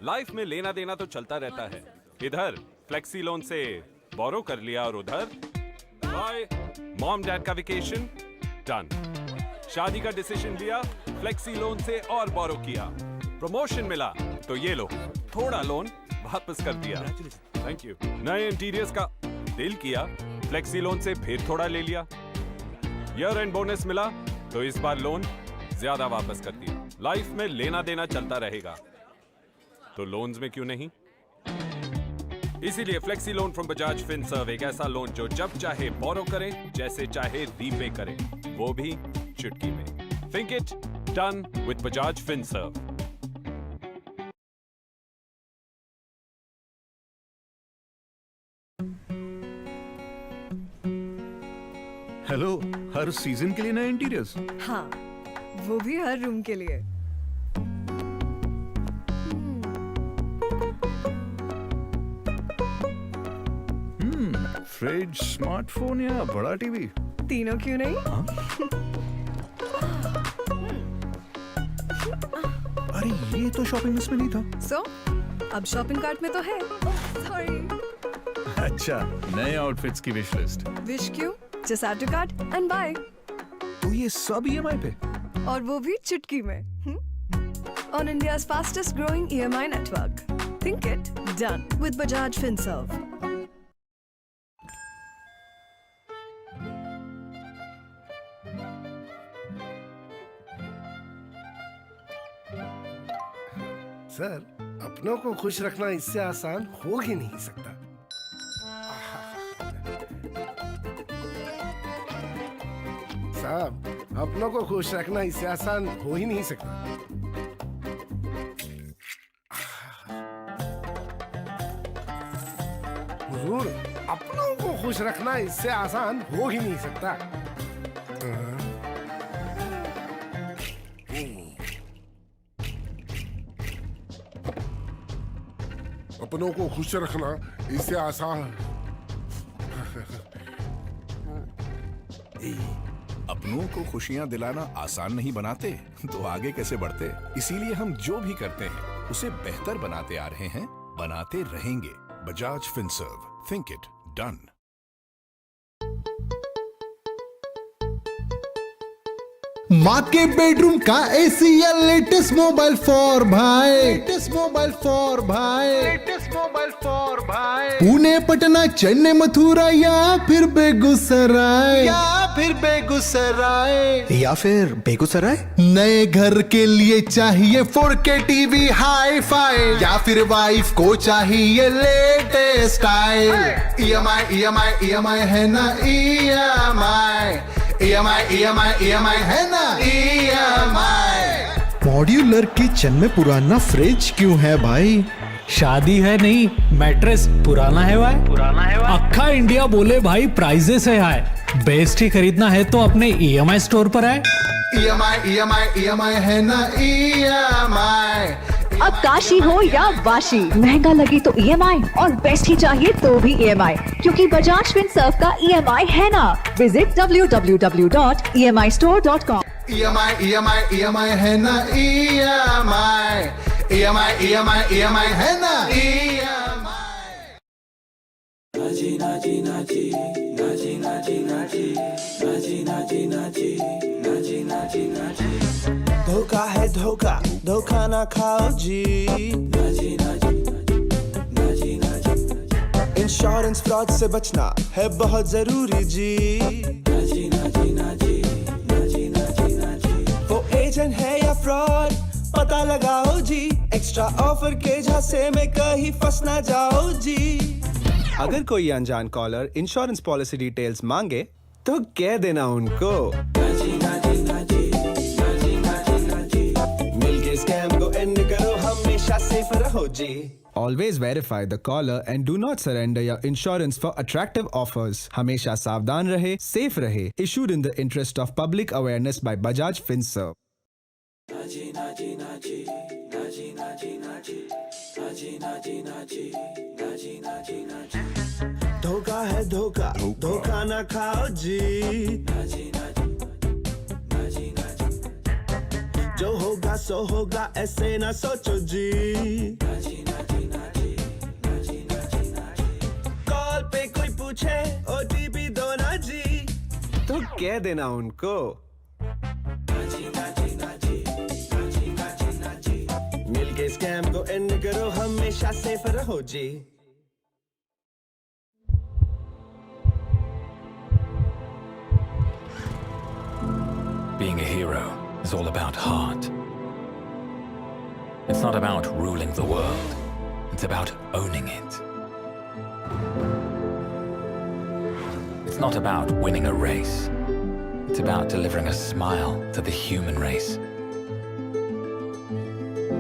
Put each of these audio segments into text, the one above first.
Life में लेना देना तो चलता रहता है। इधर फ्लेक्सी लोन से बोरो कर लिया और उधर बाय मॉम डैड का वेकेशन डन। शादी का डिसीजन लिया, फ्लेक्सी लोन से और बोरो किया। प्रमोशन मिला तो ये लो थोड़ा लोन वापस कर दिया। Thank you. नए इंटीरियर्स का दिल किया, फ्लेक्सी लोन से फिर थोड़ा ले लिया। ईयर एंड बोनस मिला तो इस बार लोन ज्यादा वापस कर दिया। लाइफ में लेना देना चलता रहेगा तो लोन्स में क्यों नहीं। इसीलिए flexi loan from Bajaj Finserv एक ऐसा लोन जो जब चाहे बोरो करे, जैसे चाहे रीपे करे, वो भी चुटकी में। Think it done with Bajaj Finserv. Hello, her season के लिए नए इंटीरियर्स? हाँ, वो भी हर रूम के लिए। फ्रिज, स्मार्टफोन या बड़ा टीवी? तीनों क्यों नहीं? अरे ये तो शॉपिंग लिस्ट में नहीं था। सो, अब शॉपिंग कार्ट में तो है। सॉरी। अच्छा, नए आउटफिट्स की विश लिस्ट। विश क्यों? Just add to cart and buy. तो ये सब EMI पे? और वो भी चुटकी में। On India's fastest growing EMI network. Think it done with Bajaj Finserv. Sir, अपनों को खुश रखना इससे आसान हो ही नहीं सकता। साहब, अपनों को खुश रखना इससे आसान हो ही नहीं सकता। हुजूर, अपनों को खुश रखना इससे आसान हो ही नहीं सकता। अपनों को खुश रखना इससे आसान। अपनों को खुशियां दिलाना आसान नहीं बनाते तो आगे कैसे बढ़ते। इसीलिए हम जो भी करते हैं उसे बेहतर बनाते आ रहे हैं, बनाते रहेंगे। Bajaj Finserv, think it done. माँ के बेडरूम का एशियन लेटेस्ट मोबाइल फॉर भाई, लेटेस्ट मोबाइल फॉर भाई, लेटेस्ट मोबाइल फॉर भाई। पुणे, पटना, चेन्नई, मथुरा या फिर बेगूसराय, या फिर बेगूसराय। नए घर के लिए चाहिए 4K टीवी हाई फाई, या फिर वाइफ को चाहिए लेटेस्ट स्टाइल। EMI है ना, EMI है ना, EMI। मॉड्यूलर किचन में पुराना फ्रिज क्यों है भाई? शादी है नहीं, मैट्रेस पुराना है भाई। अक्खा इंडिया बोले भाई प्राइजेस है हाई। बेस्ट ही खरीदना है तो अपने EMI स्टोर पर आए। EMI है ना, EMI। अब काशी हो या वाशी, महंगा लगे तो EMI और बेस्ट ही चाहिए तो भी EMI, क्योंकि बजाज फिनसर्व का EMI है ना। Visit www.emistore.com। EMI है ना, EMI है ना, EMI। नाची नाची नाची नाची नाची नाची नाची नाची नाची नाची नाची नाची। धोखा है धोखा, धोखा ना खाओ जी। नाची नाची नाची नाची। इंश्योरेंस फ्रॉड से बचना है बहुत जरूरी जी। नाची नाची नाची नाची नाची नाची। वो एजेंट है या फ्रॉड पता लगाओ जी। एक्स्ट्रा ऑफर के झांसे में कहीं फंस ना जाओ जी। अगर कोई अनजान कॉलर इंश्योरेंस पॉलिसी डिटेल्स मांगे तो कह देना उनको मिलके स्कैम को एंड करो, हमेशा सेफ रहो जी। Always verify the caller and do not surrender your insurance for attractive offers. हमेशा सावधान रहे, safe रहे. Issued in the interest of public awareness by Bajaj Finserv. नाची नाची नाची नाची नाची नाची नाची नाची नाची नाची नाची नाची। धोखा है धोखा, धोखा ना खाओ जी। नाची नाची नाची नाची। जो होगा होगा सो होगा ऐसे ना सोचो जी कॉल पे कोई पूछे OTP दो ना जी तो कह देना उनको मिलके स्कैम को एंड करो हमेशा सेफ रहो जी Being a hero is all about heart. It's not about ruling the world. It's about owning it. It's not about winning a race. It's about delivering a smile to the human race.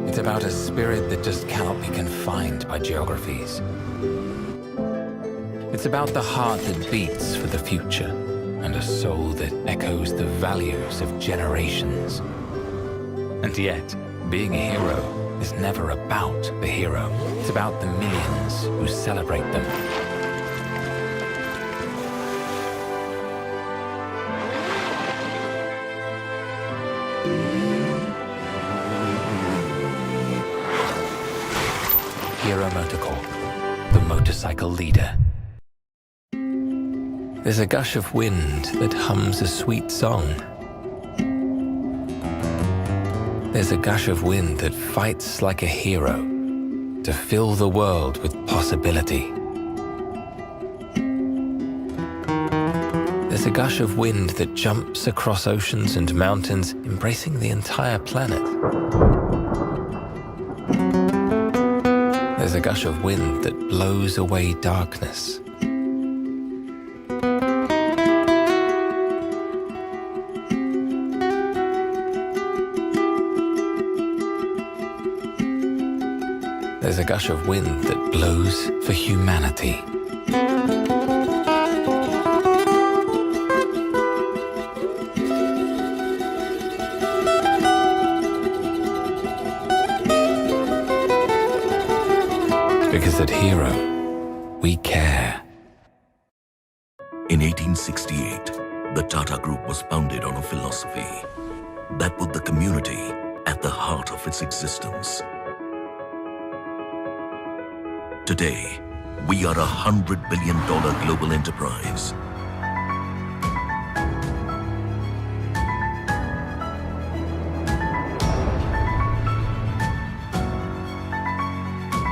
It's about a spirit that just cannot be confined by geographies. It's about the heart that beats for the future and a soul that echoes the values of generations. And yet, being a hero is never about the hero. It's about the millions who celebrate them. Hero Motorcorp, the motorcycle leader. There's a gush of wind that hums a sweet song. There's a gush of wind that fights like a hero to fill the world with possibility. There's a gush of wind that jumps across oceans and mountains, embracing the entire planet. There's a gush of wind that blows away darkness. There's a gush of wind that blows for humanity. Because at Hero, we care. In 1868, the Tata Group was founded on a philosophy that put the community at the heart of its existence. Today, we are $100 billion global enterprise.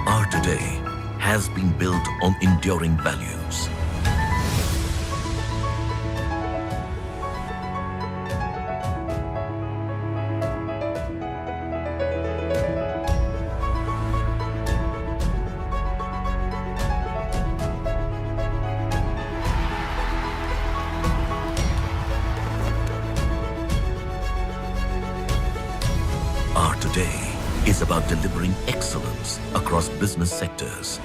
Our today has been built on enduring values. Our today is about delivering excellence across business sectors.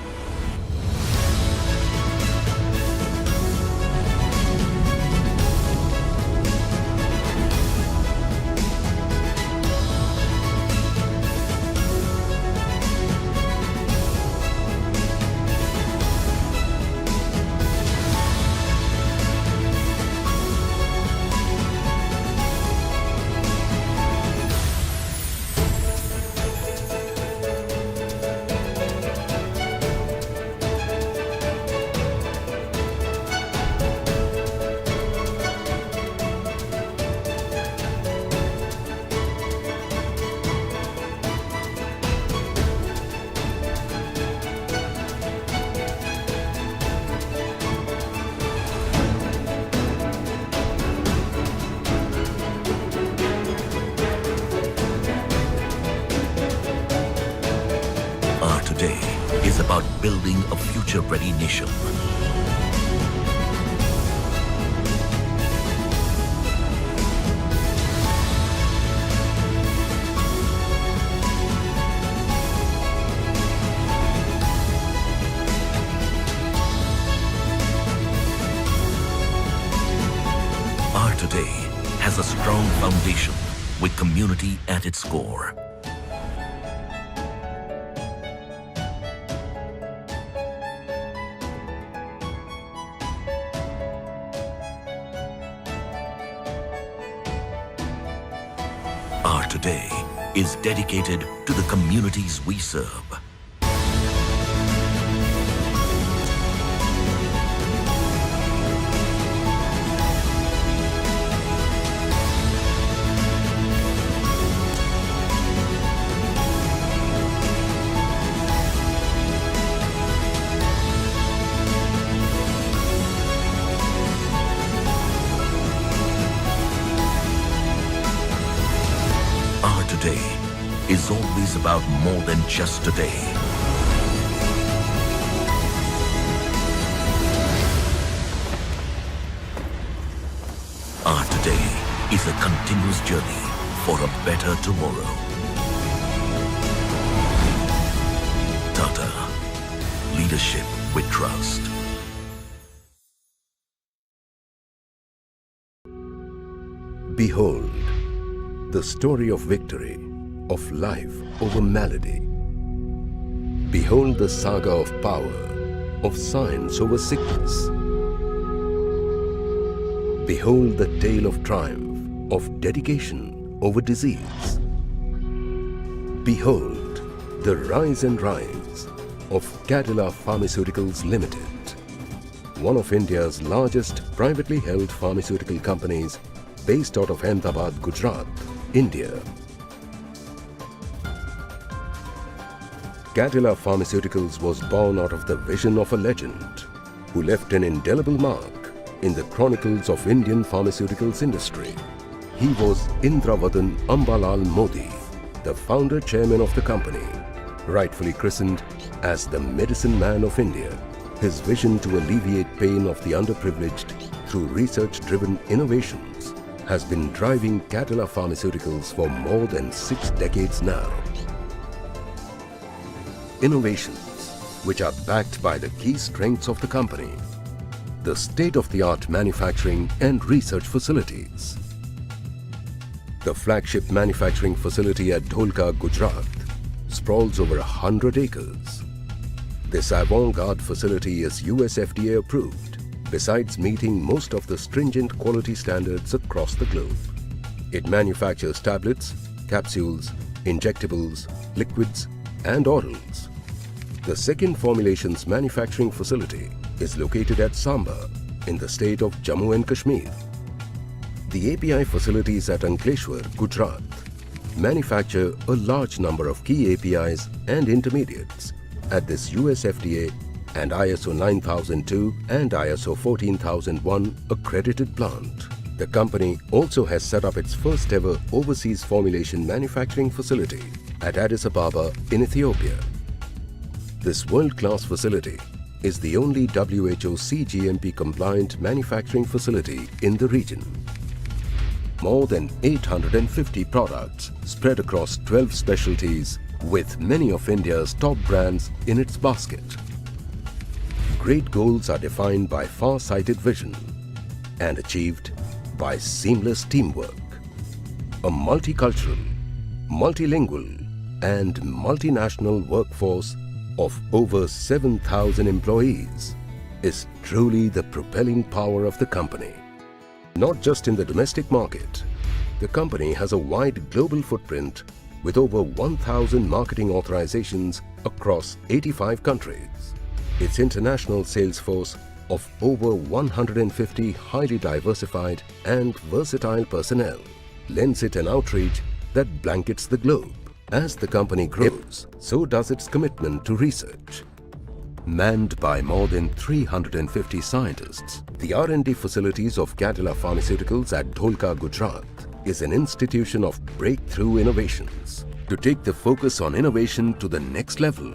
Our today is about building a future-ready nation. Our today has a strong foundation with community at its core. Our today is dedicated to the communities we serve. Our today is always about more than just today. Our today is a continuous journey for a better tomorrow. Tata, leadership with trust. Behold, the story of victory, of life over malady. Behold the saga of power, of science over sickness. Behold the tale of triumph, of dedication over disease. Behold the rise and rise of Cadila Pharmaceuticals Limited, one of India's largest privately held pharmaceutical companies based out of Ahmedabad, Gujarat, India. Cadila Pharmaceuticals was born out of the vision of a legend who left an indelible mark in the chronicles of Indian pharmaceuticals industry. He was Indravadan Ambalal Modi, the founder chairman of the company, rightfully christened as the medicine man of India. His vision to alleviate pain of the underprivileged through research-driven innovations has been driving Cadila Pharmaceuticals for more than 6 decades now. Innovations which are backed by the key strengths of the company, the state-of-the-art manufacturing and research facilities. The flagship manufacturing facility at Dholka, Gujarat, sprawls over 100 acres. This avant-garde facility is US FDA approved, besides meeting most of the stringent quality standards across the globe. It manufactures tablets, capsules, injectables, liquids, and orals. The second formulations manufacturing facility is located at Samba in the state of Jammu and Kashmir. The API facilities at Ankleshwar, Gujarat, manufacture a large number of key APIs and intermediates at this US FDA and ISO 9002 and ISO 14001 accredited plant. The company also has set up its first ever overseas formulation manufacturing facility at Addis Ababa in Ethiopia. This world-class facility is the only WHO CGMP compliant manufacturing facility in the region. More than 850 products spread across 12 specialties with many of India's top brands in its basket. Great goals are defined by far-sighted vision and achieved by seamless teamwork. A multicultural, multilingual and multinational workforce of over 7,000 employees is truly the propelling power of the company. Not just in the domestic market, the company has a wide global footprint with over 1,000 marketing authorizations across 85 countries. Its international sales force of over 150 highly diversified and versatile personnel lends it an outreach that blankets the globe. As the company grows, so does its commitment to research. Manned by more than 350 scientists, the R&D facilities of Cadila Pharmaceuticals at Dholka, Gujarat is an institution of breakthrough innovations. To take the focus on innovation to the next level,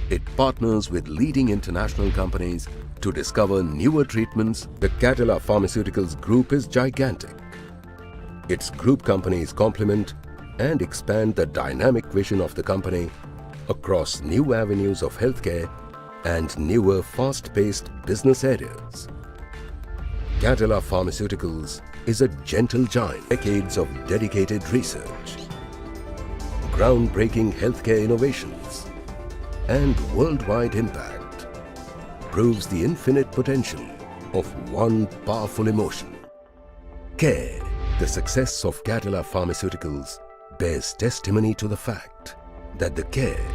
it partners with leading international companies to discover newer treatments. The Cadila Pharmaceuticals Group is gigantic. Its group companies complement and expand the dynamic vision of the company across new avenues of healthcare and newer fast-paced business areas. Cadila Pharmaceuticals is a gentle giant. Decades of dedicated research, groundbreaking healthcare innovations, and worldwide impact proves the infinite potential of one powerful emotion. Care. The success of Cadila Pharmaceuticals bears testimony to the fact that the care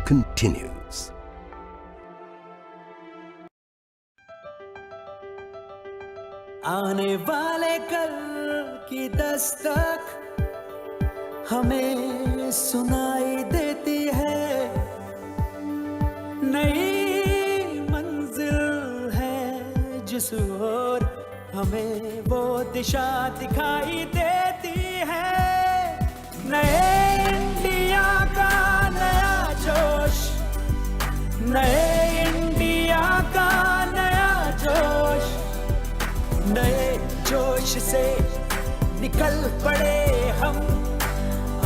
continues. आने वाले कल की दस्तक हमें सुनाई देती है, नई मंजिल है जिस ओर हमें वो दिशा दिखाई देती है। नए इंडिया का नया जोश, नए इंडिया का नया जोश, नए जोश से निकल पड़े हम,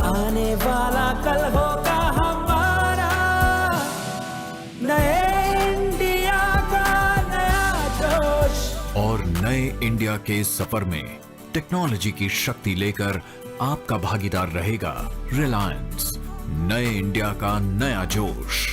आने वाला कल होगा हमारा। नए इंडिया का नया जोश। और नए इंडिया के सफर में टेक्नोलॉजी की शक्ति लेकर आपका भागीदार रहेगा रिलायंस। नए इंडिया का नया जोश।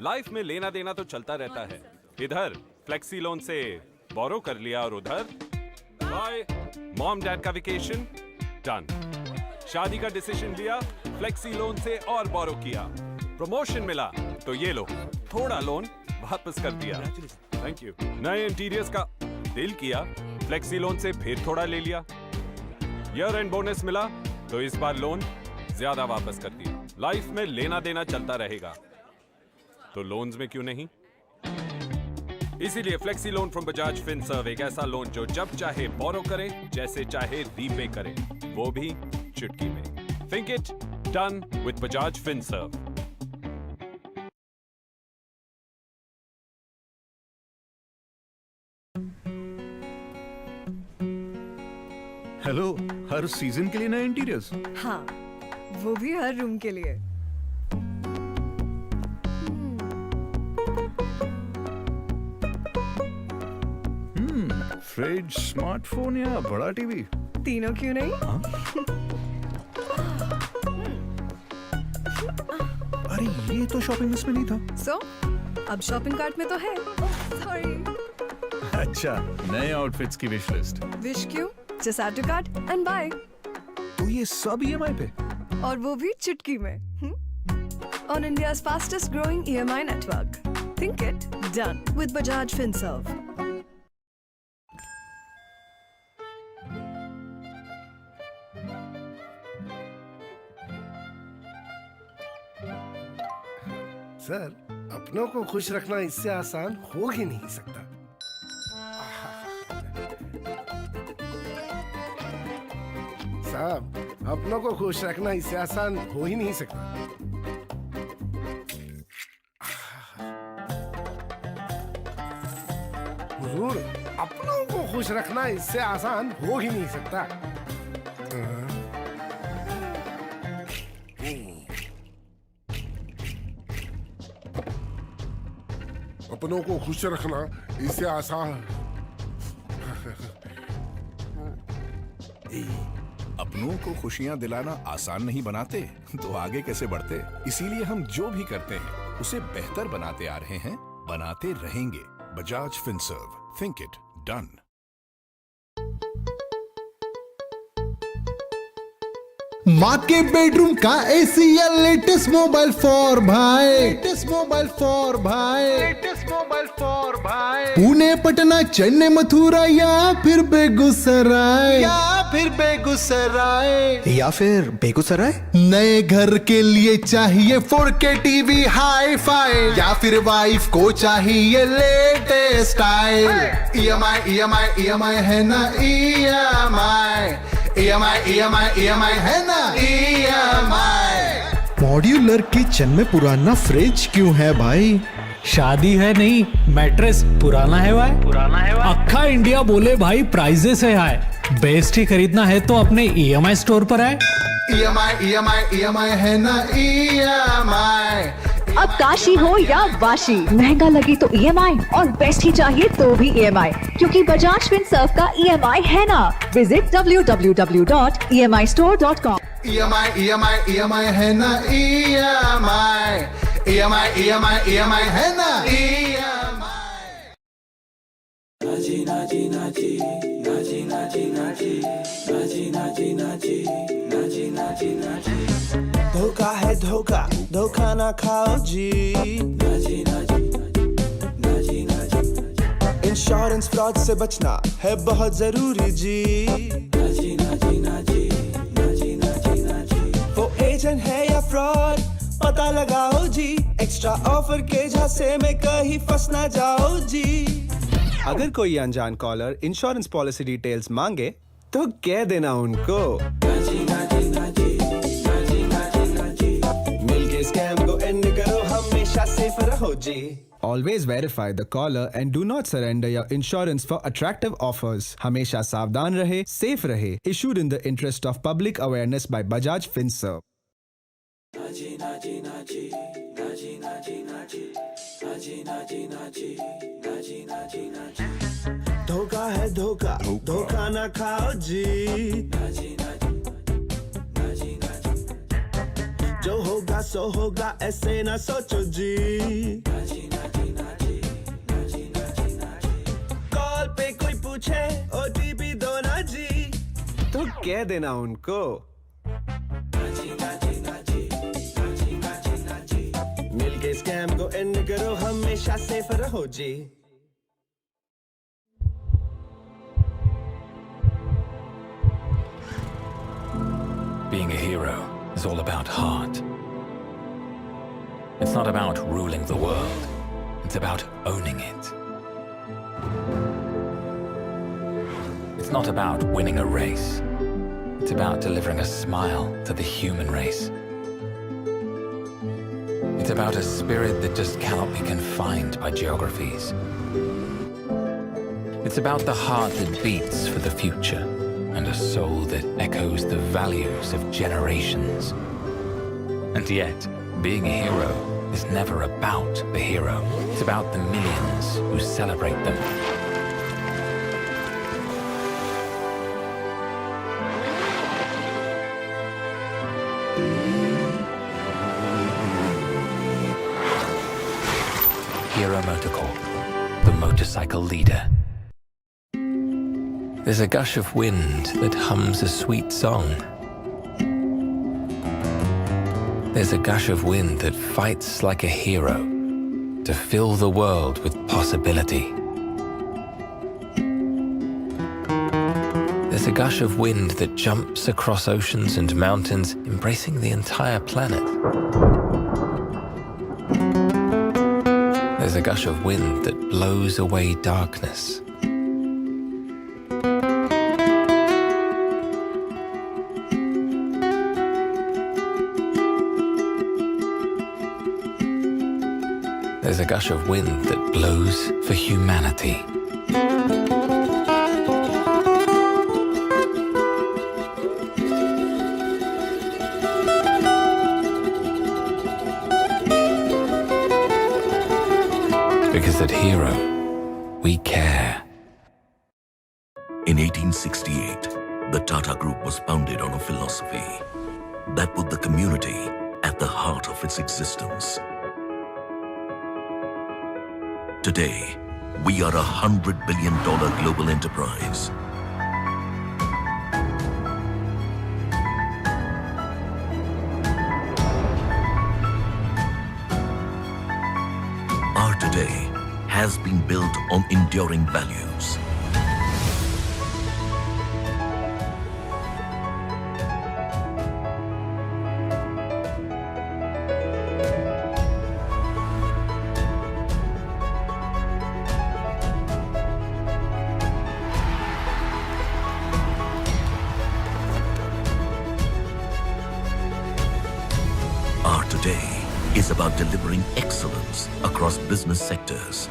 लाइफ में लेना देना तो चलता रहता है। इधर फ्लेक्सी लोन से बोरो कर लिया और उधर बाय मॉम डैड का वेकेशन डन। शादी का डिसीजन लिया, फ्लेक्सी लोन से और बोरो किया। प्रमोशन मिला तो ये लो थोड़ा लोन वापस कर दिया, थैंक यू। नए इंटीरियर्स का दिल किया, फ्लेक्सी लोन से फिर थोड़ा ले लिया। ईयर एंड बोनस मिला तो इस बार लोन ज्यादा वापस कर दिया। लाइफ में लेना देना चलता रहेगा तो लोन्स में क्यों नहीं। इसीलिए flexi loan from Bajaj Finserv एक ऐसा लोन जो जब चाहे बोरो करे, जैसे चाहे रीपे करे, वो भी चुटकी में। Think it done with Bajaj Finserv. Hello, her season के लिए नए इंटीरियर्स? हाँ, वो भी हर रूम के लिए। फ्रिज, स्मार्टफोन या बड़ा टीवी? तीनों क्यों नहीं? अरे ये तो शॉपिंग लिस्ट में नहीं था। सो अब शॉपिंग कार्ट में तो है। सॉरी। अच्छा, नए आउटफिट्स की विश लिस्ट। विश क्यों? Just add to cart and buy. तो ये सब EMI पे? और वो भी चुटकी में। On India's fastest growing EMI network. Think it, done with Bajaj Finserv. Sir, अपनों को खुश रखना इससे आसान हो ही नहीं सकता। साहब, अपनों को खुश रखना इससे आसान हो ही नहीं सकता। हुजूर, अपनों को खुश रखना इससे आसान हो ही नहीं सकता। अपनों को खुश रखना इससे आसान। अपनों को खुशियां दिलाना आसान नहीं बनाते तो आगे कैसे बढ़ते। इसीलिए हम जो भी करते हैं उसे बेहतर बनाते आ रहे हैं, बनाते रहेंगे। Bajaj Finserv, think it, done. माँ के बेडरूम का एशियन लेटेस्ट मोबाइल फॉर भाई, लेटेस्ट मोबाइल फॉर भाई, लेटेस्ट मोबाइल फॉर भाई। पुणे, पटना, चेन्नई, मथुरा या फिर बेगूसराय, या फिर बेगूसराय। नए घर के लिए चाहिए 4K टीवी हाई फाई, या फिर वाइफ को चाहिए लेटेस्ट स्टाइल। EMI है ना, EMI है ना, EMI। मॉड्यूलर किचन में पुराना फ्रिज क्यों है भाई? शादी है नहीं, मैट्रेस पुराना है भाई। अक्खा इंडिया बोले भाई प्राइजेस है हाई। बेस्ट ही खरीदना है तो अपने EMI स्टोर पर आए। EMI है ना, EMI। अब काशी हो या वाशी, महंगा लगे तो EMI और बेस्ट ही चाहिए तो भी EMI, क्योंकि बजाज फिनसर्व का EMI है ना। Visit www.emistore.com। EMI है ना, EMI है ना, EMI। नाची नाची नाची नाची नाची नाची नाची नाची नाची नाची नाची नाची। धोखा है धोखा, धोखा ना खाओ जी। नाची नाची नाची नाची। इंश्योरेंस फ्रॉड से बचना है बहुत जरूरी जी। नाची नाची नाची नाची नाची नाची। वो एजेंट है या फ्रॉड पता लगाओ जी। एक्स्ट्रा ऑफर के झांसे में कहीं फंस ना जाओ जी। अगर कोई अनजान कॉलर इंश्योरेंस पॉलिसी डिटेल्स मांगे तो कह देना उनको। मिलके स्कैम को एंड करो, हमेशा सेफ रहो जी। Always verify the caller and do not surrender your insurance for attractive offers. हमेशा सावधान रहे, safe रहे. Issued in the interest of public awareness by Bajaj Finserv. नाची नाची नाची नाची नाची नाची नाची नाची नाची नाची नाची नाची। धोखा है धोखा, धोखा ना खाओ जी। नाची नाची नाची नाची। जो होगा सो होगा, ऐसे ना सोचो जी। नाची नाची नाची नाची नाची नाची। कॉल पे कोई पूछे OTP दो ना जी, तो कह देना उनको। नाची नाची नाची नाची नाची नाची। मिलके स्कैम को एंड करो, हमेशा सेफ रहो जी। Being a hero is all about heart. It's not about ruling the world. It's about owning it. It's not about winning a race. It's about delivering a smile to the human race. It's about a spirit that just cannot be confined by geographies. It's about the heart that beats for the future and a soul that echoes the values of generations. And yet, being a hero is never about the hero. It's about the millions who celebrate them. motorcycle leader. There's a gush of wind that hums a sweet song. There's a gush of wind that fights like a hero to fill the world with possibility. There's a gush of wind that jumps across oceans and mountains, embracing the entire planet. There's a gush of wind that blows away darkness. There's a gush of wind that blows for humanity. Because at Hero, we care. In 1868, the Tata Group was founded on a philosophy that put the community at the heart of its existence. Today, we are $100 billion global enterprise. Our today has been built on enduring values. Our today is about delivering excellence across business sectors.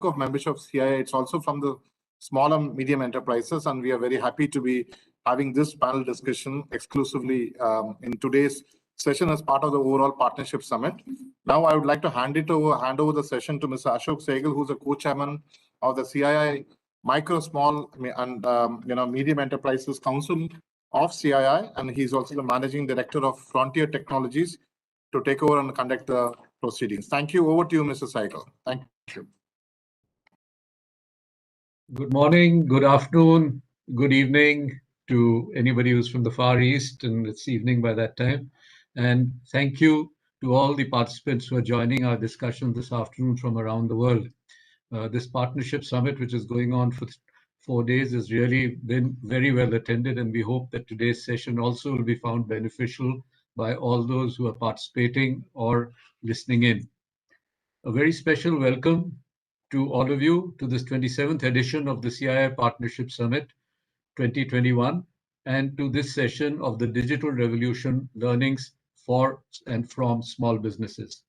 Of membership of CII, it's also from the small and medium enterprises, and we are very happy to be having this panel discussion exclusively in today's session as part of the overall partnership summit. Now I would like to hand over the session to Mr. Ashok Sehgal, who's a co-chairman of the CII Micro, Small and Medium Enterprises Council of CII, and he's also the managing director of Frontier Technologies, to take over and conduct the proceedings. Thank you. Over to you, Mr. Sehgal. Thank you. Good morning, good afternoon, good evening to anybody who's from the Far East, and it's evening by that time. And thank you to all the participants who are joining our discussion this afternoon from around the world. This partnership summit, which is going on for 4 days, has really been very well attended, and we hope that today's session also will be found beneficial by all those who are participating or listening in. A very special welcome to all of you to this 27th edition of the CII Partnership Summit 2021, and to this session of the Digital Revolution Learnings for and from Small Businesses.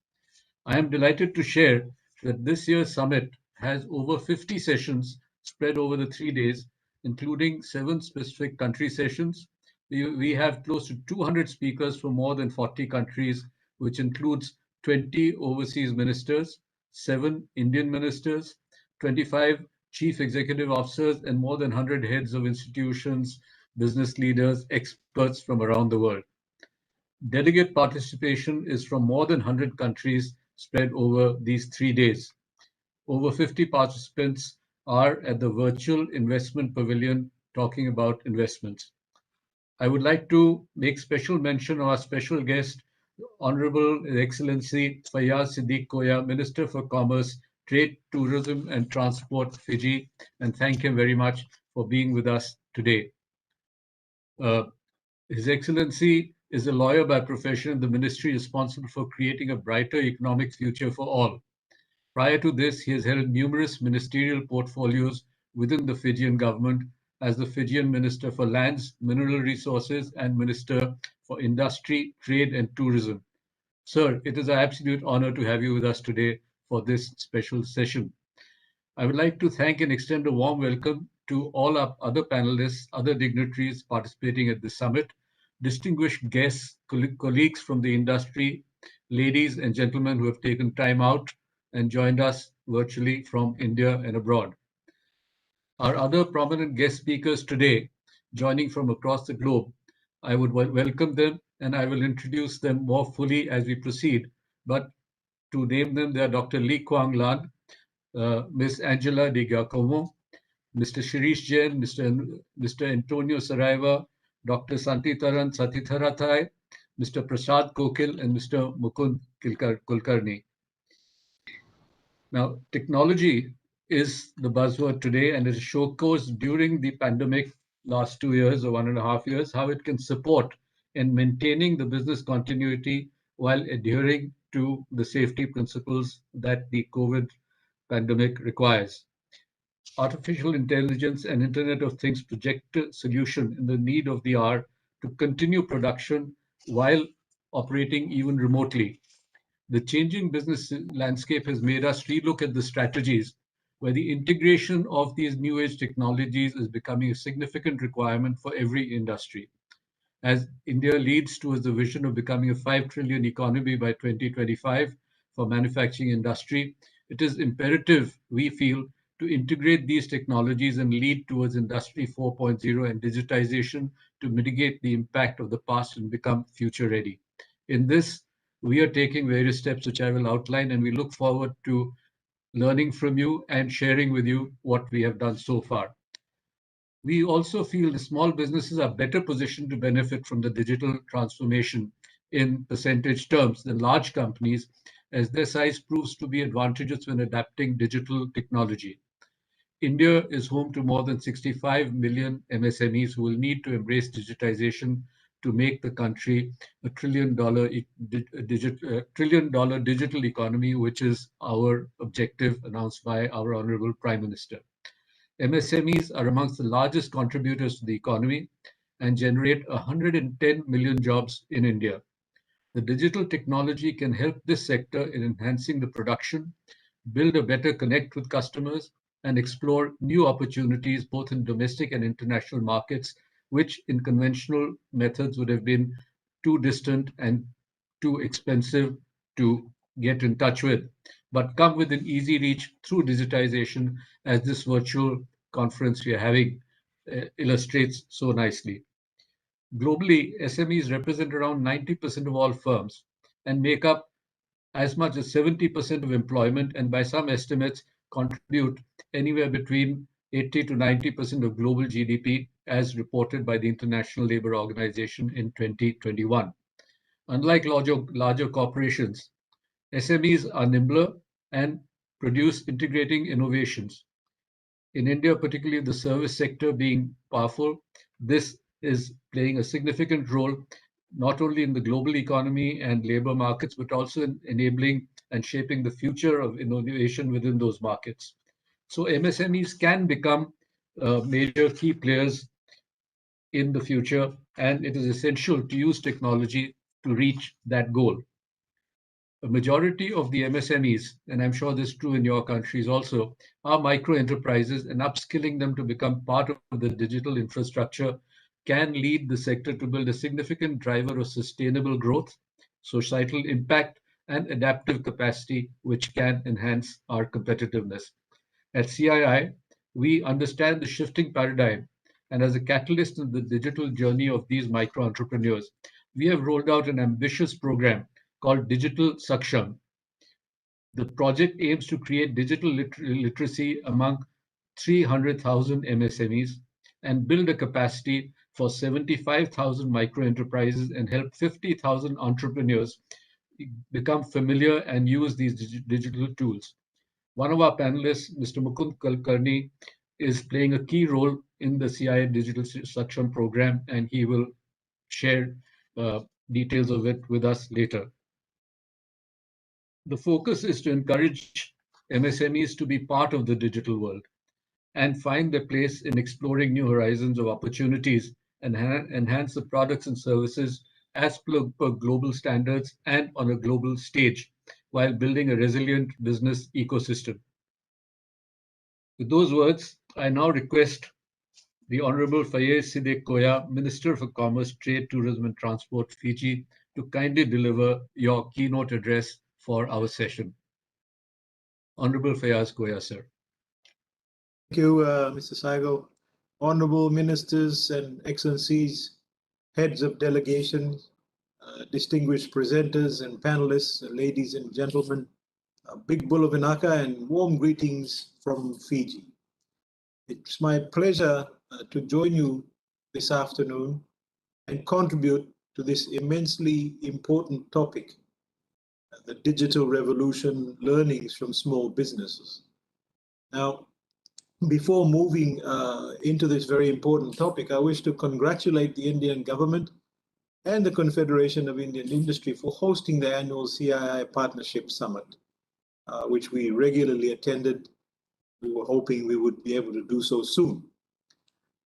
I am delighted to share that this year's summit has over 50 sessions spread over the 3 days, including 7 specific country sessions, We have close to 200 speakers from more than 40 countries, which includes 20 overseas ministers, 7 Indian ministers, 25 chief executive officers, and more than 100 heads of institutions, business leaders, experts from around the world. Delegate participation is from more than 100 countries spread over these 3 days. Over 50 participants are at the virtual investment pavilion talking about investments. I would like to make special mention of our special guest, Honorable Excellency Fayyaz Siddiq Koya, Minister for Commerce, Trade, Tourism and Transport, Fiji, and thank him very much for being with us today. His Excellency is a lawyer by profession in the ministry responsible for creating a brighter economic future for all. Prior to this, he has held numerous ministerial portfolios within the Fijian government as the Fijian Minister for Lands, Mineral Resources, and Minister for Industry, Trade, and Tourism. Sir, it is an absolute honor to have you with us today for this special session. I would like to thank and extend a warm welcome to all our other panelists, other dignitaries participating at the summit, distinguished guests, colleagues from the industry, ladies and gentlemen who have taken time out and joined us virtually from India and abroad. Our other prominent guest speakers today, joining from across the globe, I would welcome them and I will introduce them more fully as we proceed. But to name them, they are Dr. Lee Kwang Lan, Ms. Angela Di Giacomo, Mr. Shirish Jain, Mr. Antonio Saraiva, Dr. Santitaran Satitharathai, Mr. Prasad Kokil, and Mr. Mukund Kulkarni. Now, technology is the buzzword today, and it is showcased during the pandemic last 2 years or 1.5 years, how it can support in maintaining the business continuity while adhering to the safety principles that the COVID pandemic requires. Artificial intelligence and Internet of Things project a solution in the need of the hour to continue production while operating even remotely. The changing business landscape has made us relook at the strategies where the integration of these new age technologies is becoming a significant requirement for every industry. As India leads towards the vision of becoming a 5 trillion economy by 2025 for manufacturing industry, it is imperative, we feel, to integrate these technologies and lead towards Industry 4.0 and digitization to mitigate the impact of the past and become future ready. In this, we are taking various steps which I will outline, and we look forward to learning from you and sharing with you what we have done so far. We also feel the small businesses are better positioned to benefit from the digital transformation in percentage terms than large companies, as their size proves to be advantageous when adapting digital technology. India is home to more than 65 million MSMEs who will need to embrace digitization to make the country a $1 trillion digital economy, which is our objective announced by our Honorable Prime Minister. MSMEs are amongst the largest contributors to the economy and generate 110 million jobs in India. The digital technology can help this sector in enhancing the production, build a better connect with customers, and explore new opportunities both in domestic and international markets, which in conventional methods would have been too distant and too expensive to get in touch with, but come within easy reach through digitization, as this virtual conference we are having illustrates so nicely. Globally, SMEs represent around 90% of all firms and make up as much as 70% of employment, and by some estimates, contribute anywhere between 80 to 90% of global GDP, as reported by the International Labour Organization in 2021. Unlike larger corporations, SMEs are nimbler and produce integrating innovations. In India, particularly the service sector being powerful, this is playing a significant role not only in the global economy and labor markets, but also in enabling and shaping the future of innovation within those markets. So MSMEs can become major key players in the future, and it is essential to use technology to reach that goal. A majority of the MSMEs, and I'm sure this is true in your countries also, are micro enterprises, and upskilling them to become part of the digital infrastructure can lead the sector to build a significant driver of sustainable growth, societal impact, and adaptive capacity, which can enhance our competitiveness. At CII, we understand the shifting paradigm, and as a catalyst in the digital journey of these micro entrepreneurs, we have rolled out an ambitious program called Digital Saksham. The project aims to create digital literacy among 300,000 MSMEs and build a capacity for 75,000 micro enterprises and help 50,000 entrepreneurs become familiar and use these digital tools. One of our panelists, Mr. Mukund Kulkarni, is playing a key role in the CII Digital Saksham program, and he will share details of it with us later. The focus is to encourage MSMEs to be part of the digital world and find their place in exploring new horizons of opportunities and enhance the products and services as per global standards and on a global stage, while building a resilient business ecosystem. With those words, I now request the Honorable Fayez Siddique Koya, Minister for Commerce, Trade, Tourism and Transport, Fiji, to kindly deliver your keynote address for our session. Honorable Fayez Koya, sir. Thank you, Mr. Saigo. Honorable Ministers and Excellencies, Heads of Delegations, distinguished presenters and panelists, ladies and gentlemen, Big Bula Vinaka, and warm greetings from Fiji. It's my pleasure to join you this afternoon and contribute to this immensely important topic, the digital revolution, learnings from small businesses. Now, before moving into this very important topic, I wish to congratulate the Indian government and the Confederation of Indian Industry for hosting the annual CII Partnership Summit, which we regularly attended. We were hoping we would be able to do so soon.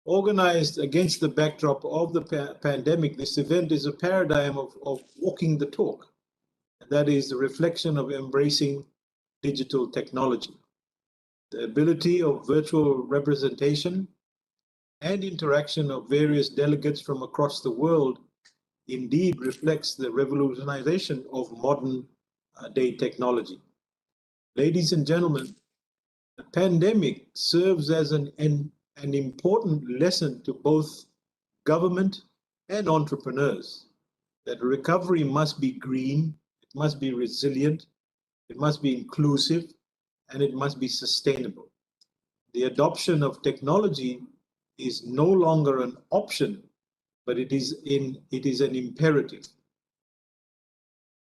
Organized against the backdrop of the pandemic, this event is a paradigm of walking the talk. That is the reflection of embracing digital technology. The ability of virtual representation and interaction of various delegates from across the world indeed reflects the revolutionization of modern day technology. Ladies and gentlemen, the pandemic serves as an important lesson to both government and entrepreneurs that recovery must be green, it must be resilient, it must be inclusive, and it must be sustainable. The adoption of technology is no longer an option, but it is an imperative.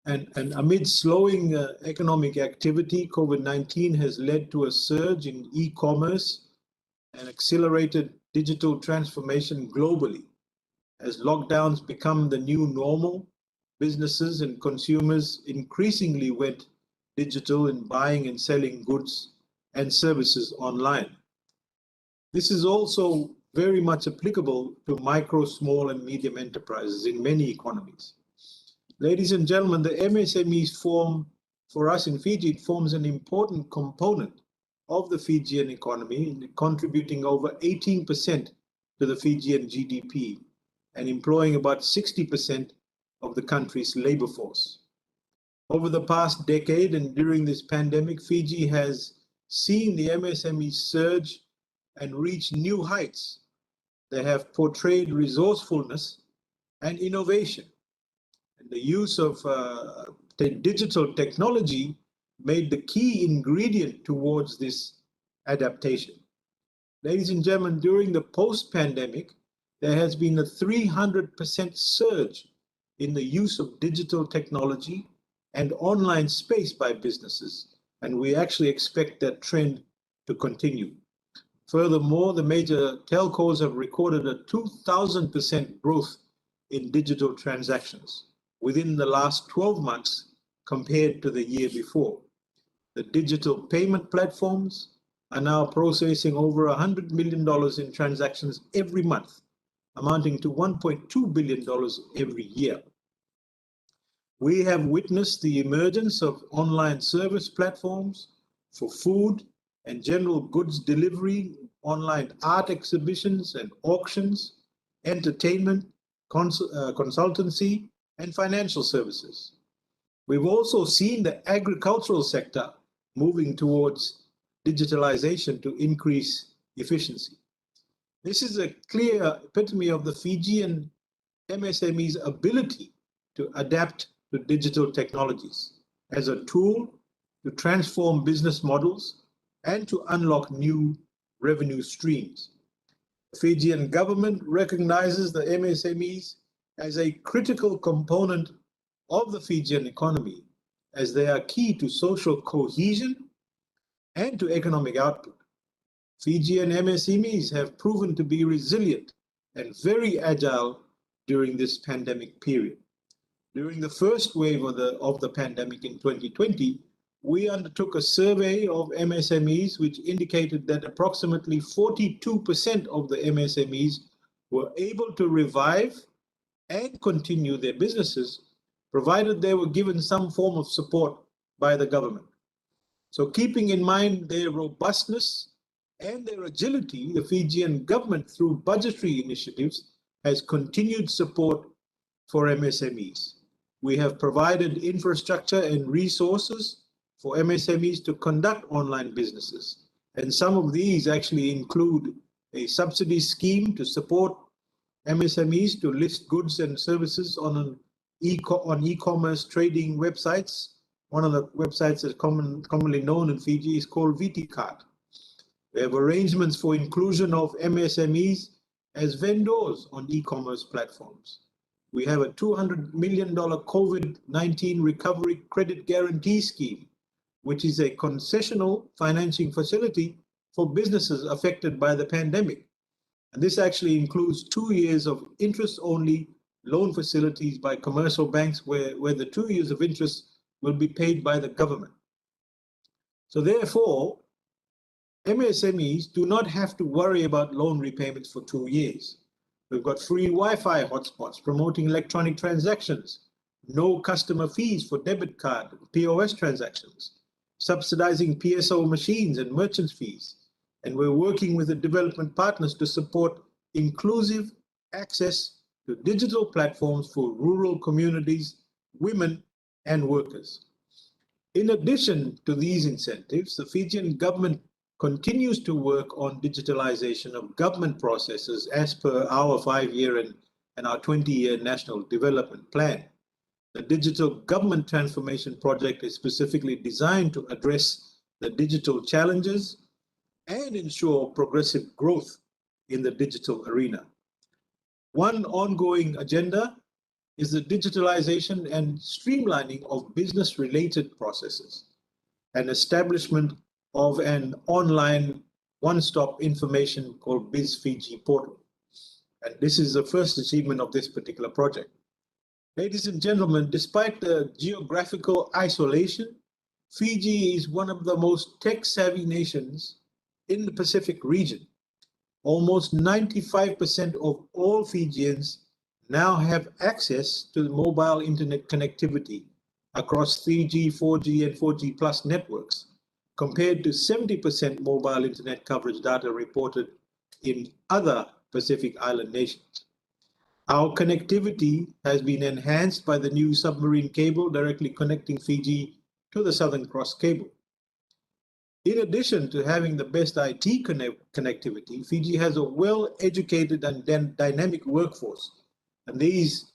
And amid slowing economic activity, COVID-19 has led to a surge in e-commerce and accelerated digital transformation globally. As lockdowns become the new normal, businesses and consumers increasingly went digital in buying and selling goods and services online. This is also very much applicable to micro, small, and medium enterprises in many economies. Ladies and gentlemen, the MSMEs form, for us in Fiji, it forms an important component of the Fijian economy, contributing over 18% to the Fijian GDP and employing about 60% of the country's labor force. Over the past decade and during this pandemic, Fiji has seen the MSMEs surge and reach new heights. They have portrayed resourcefulness and innovation. And the use of digital technology made the key ingredient towards this adaptation. Ladies and gentlemen, during the post-pandemic, there has been a 300% surge in the use of digital technology and online space by businesses, and we actually expect that trend to continue. Furthermore, the major telcos have recorded a 2,000% growth in digital transactions within the last 12 months compared to the year before. The digital payment platforms are now processing over $100 million in transactions every month, amounting to $1.2 billion every year. We have witnessed the emergence of online service platforms for food and general goods delivery, online art exhibitions and auctions, entertainment, consultancy, and financial services. We've also seen the agricultural sector moving towards digitalization to increase efficiency. This is a clear epitome of the Fijian MSME's ability to adapt to digital technologies as a tool to transform business models and to unlock new revenue streams. The Fijian government recognizes the MSMEs as a critical component of the Fijian economy, as they are key to social cohesion and to economic output. Fijian MSMEs have proven to be resilient and very agile during this pandemic period. During the first wave of the pandemic in 2020, we undertook a survey of MSMEs which indicated that approximately 42% of the MSMEs were able to revive and continue their businesses, provided they were given some form of support by the government. So keeping in mind their robustness and their agility, the Fijian government, through budgetary initiatives, has continued support for MSMEs. We have provided infrastructure and resources for MSMEs to conduct online businesses. And some of these actually include a subsidy scheme to support MSMEs to list goods and services on e-commerce trading websites. One of the websites that's commonly known in Fiji is called VTCard. We have arrangements for inclusion of MSMEs as vendors on e-commerce platforms. We have a $200 million COVID-19 recovery credit guarantee scheme, which is a concessional financing facility for businesses affected by the pandemic. And this actually includes 2 years of interest-only loan facilities by commercial banks where the 2 years of interest will be paid by the government. So therefore, MSMEs do not have to worry about loan repayments for 2 years. We've got free Wi-Fi hotspots promoting electronic transactions, no customer fees for debit card, POS transactions, subsidizing PSO machines and merchants fees. And we're working with the development partners to support inclusive access to digital platforms for rural communities, women, and workers. In addition to these incentives, the Fijian government continues to work on digitalization of government processes as per our 5-year and our 20-year national development plan. The Digital Government Transformation Project is specifically designed to address the digital challenges and ensure progressive growth in the digital arena. One ongoing agenda is the digitalization and streamlining of business-related processes and establishment of an online one-stop information called BizFiji portal. And this is the first achievement of this particular project. Ladies and gentlemen, despite the geographical isolation, Fiji is one of the most tech-savvy nations in the Pacific region. Almost 95% of all Fijians now have access to mobile internet connectivity across 3G, 4G, and 4G plus networks, compared to 70% mobile internet coverage data reported in other Pacific Island nations. Our connectivity has been enhanced by the new submarine cable directly connecting Fiji to the Southern Cross cable. In addition to having the best IT connectivity, Fiji has a well-educated and dynamic workforce, and these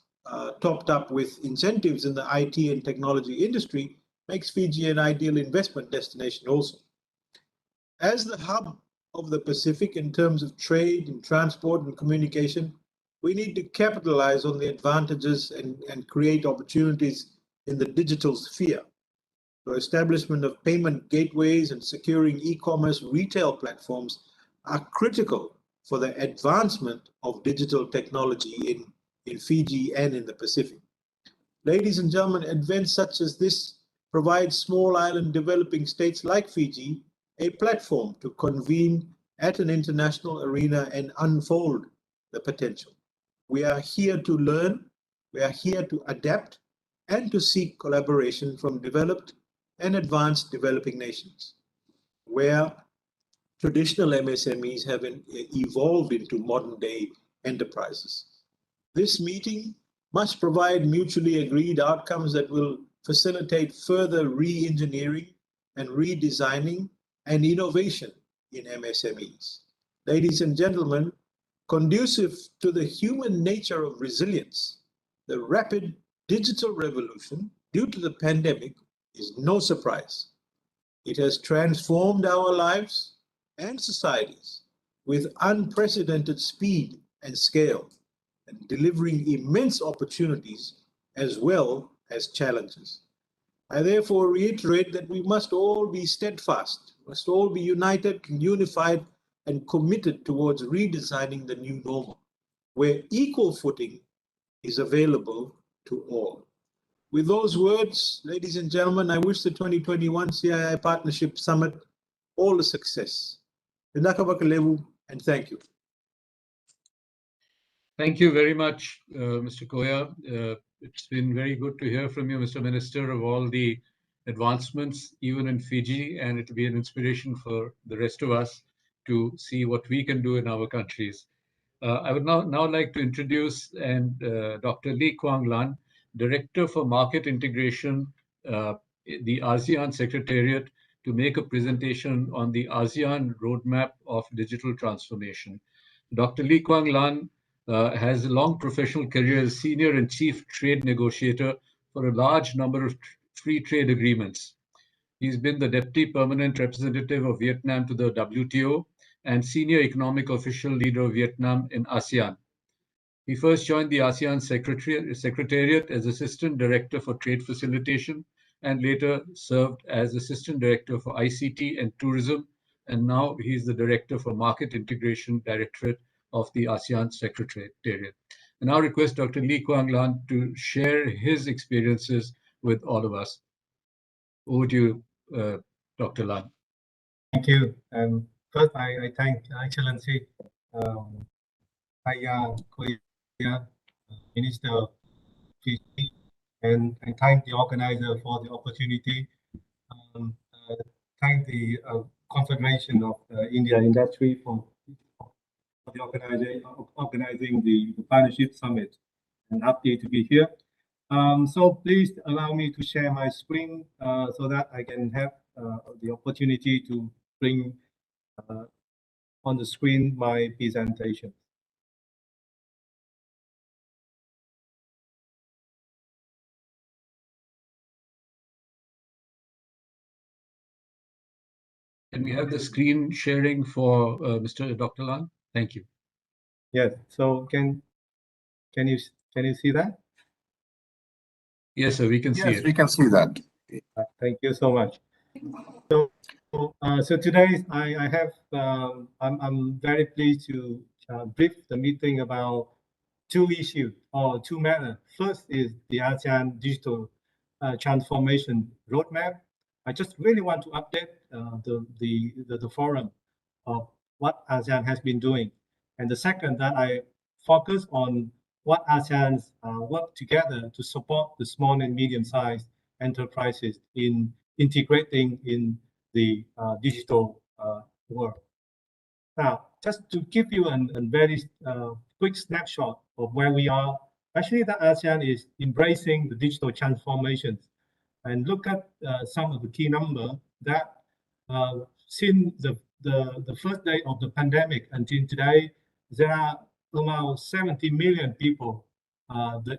topped up with incentives in the IT and technology industry makes Fiji an ideal investment destination also. As the hub of the Pacific in terms of trade and transport and communication, we need to capitalize on the advantages and create opportunities in the digital sphere. The establishment of payment gateways and securing e-commerce retail platforms are critical for the advancement of digital technology in Fiji and in the Pacific. Ladies and gentlemen, events such as this provide small island developing states like Fiji a platform to convene at an international arena and unfold the potential. We are here to learn, we are here to adapt, and to seek collaboration from developed and advanced developing nations, where traditional MSMEs have evolved into modern day enterprises. This meeting must provide mutually agreed outcomes that will facilitate further re-engineering and redesigning and innovation in MSMEs. Ladies and gentlemen, conducive to the human nature of resilience, the rapid digital revolution due to the pandemic is no surprise. It has transformed our lives and societies with unprecedented speed and scale, and delivering immense opportunities as well as challenges. I therefore reiterate that we must all be steadfast, must all be united, unified, and committed towards redesigning the new normal, where equal footing is available to all. With those words, ladies and gentlemen, I wish the 2021 CII Partnership Summit all the success. And thank you. Thank you very much, Mr. Koya. It's been very good to hear from you, Mr. Minister, of all the advancements, even in Fiji, and it will be an inspiration for the rest of us to see what we can do in our countries. I would now like to introduce Dr. Lee Kwang Lan, Director for Market Integration, the ASEAN Secretariat, to make a presentation on the ASEAN Roadmap of Digital Transformation. Dr. Lee Kwang Lan has a long professional career as Senior and Chief Trade Negotiator for a large number of free trade agreements. He's been the Deputy Permanent Representative of Vietnam to the WTO and Senior Economic Official Leader of Vietnam in ASEAN. He first joined the ASEAN Secretariat as Assistant Director for Trade Facilitation and later served as Assistant Director for ICT and Tourism, and now he's the Director for Market Integration Directorate of the ASEAN Secretariat. I now request Dr. Lee Kwang Lan to share his experiences with all of us. Over to you, Dr. Lan. Thank you. First, I thank Excellency Koya, Minister of Fiji, and thank the organizer for the opportunity. Thank the Confederation of India Industry for the organizing the Partnership Summit. I'm happy to be here. So please allow me to share my screen so that I can have the opportunity to bring on the screen my presentation. Can we have the screen sharing for Dr. Lan? Thank you. Yes. So can you see that? Yes, sir. We can see it. Yes, we can see that. Thank you so much. So today I have I'm very pleased to brief the meeting about two issues or two matters. First is the ASEAN digital transformation roadmap. I just really want to update the forum of what ASEAN has been doing, and the second that I focus on what ASEAN's work together to support the small and medium-sized enterprises in integrating in the digital world. Now, just to give you a very quick snapshot of where we are, actually the ASEAN is embracing the digital transformations. And look at some of the key numbers that since the first day of the pandemic until today, there are about 70 million people, the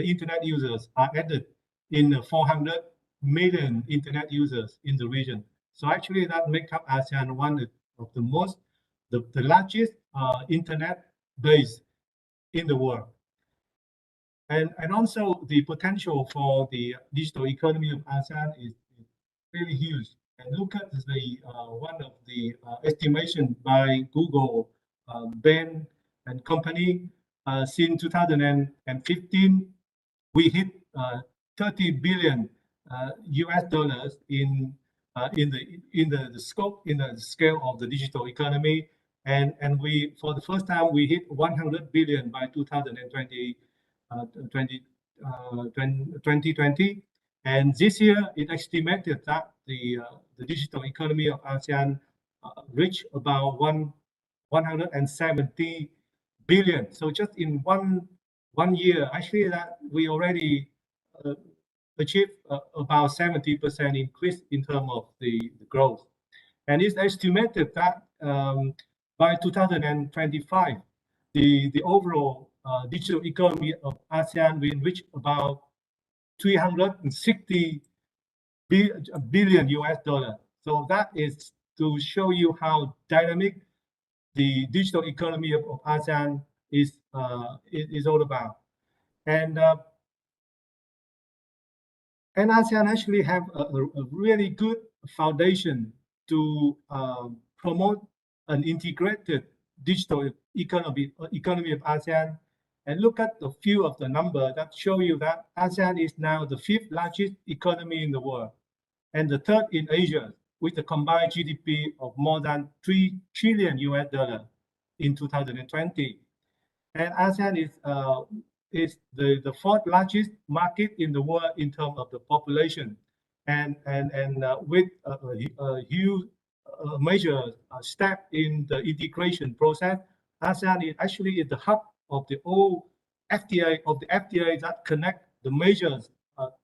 internet users are added in 400 million internet users in the region. So actually that makes up ASEAN one of the largest internet base in the world. And also the potential for the digital economy of ASEAN is really huge. And look at the one of the estimation by Google, Ben and company. Since 2015, we hit 30 billion US dollars in the scale of the digital economy, and we for the first time we hit 100 billion by 2020, and this year it estimated that the digital economy of ASEAN reached about 170 billion. So just in one year, actually that we already achieved about 70% increase in terms of the growth. And it's estimated that by 2025, the overall digital economy of ASEAN will reach about 360 billion US dollar. So that is to show you how dynamic the digital economy of ASEAN is all about. And ASEAN actually have a really good foundation to promote an integrated digital economy of ASEAN. And look at a few of the numbers that show you that ASEAN is now the 5th largest economy in the world and the 3rd in Asia, with a combined GDP of more than 3 trillion US dollar in 2020. And ASEAN is the 4th largest market in the world in terms of the population, and with a huge major step in the integration process, ASEAN is actually the hub of the whole FTA that connect the major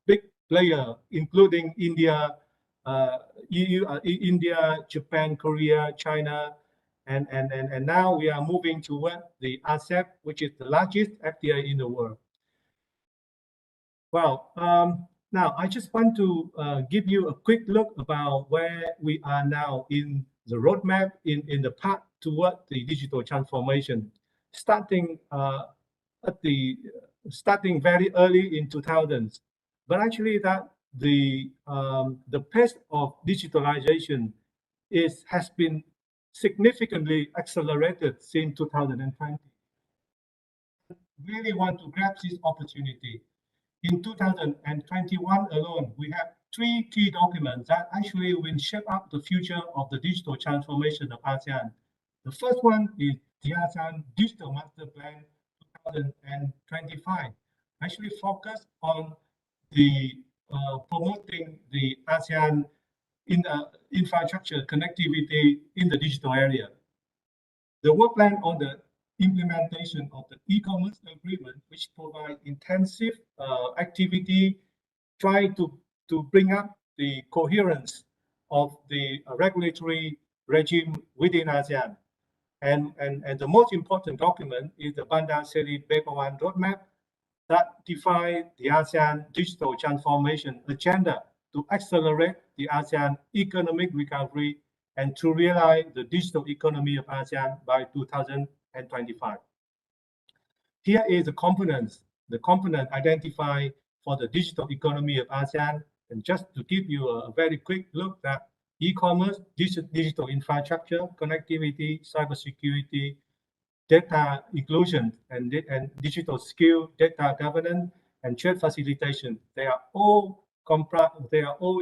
big player, including India, EU, India, Japan, Korea, China, and now we are moving toward the RCEP, which is the largest FTA in the world. Well, now I just want to give you a quick look about where we are now in the roadmap in the path toward the digital transformation, starting very early in 2000s, but actually that the pace of digitalization has been significantly accelerated since 2020. Really want to grab this opportunity. In 2021 alone, we have 3 key documents that actually will shape up the future of the digital transformation of ASEAN. The first one is the ASEAN Digital Master Plan 2025, actually focused on the promoting the ASEAN in the infrastructure connectivity in the digital area. The work plan on the implementation of the e-commerce agreement, which provide intensive activity, trying to bring up the coherence of the regulatory regime within ASEAN. And the most important document is the Bandar Seri Begawan Roadmap that defines the ASEAN digital transformation agenda to accelerate the ASEAN economic recovery and to realize the digital economy of ASEAN by 2025. Here is the component identified for the digital economy of ASEAN. And just to give you a very quick look at e-commerce, digital infrastructure, connectivity, cybersecurity, data inclusion, and digital skill, data governance, and trade facilitation. They are all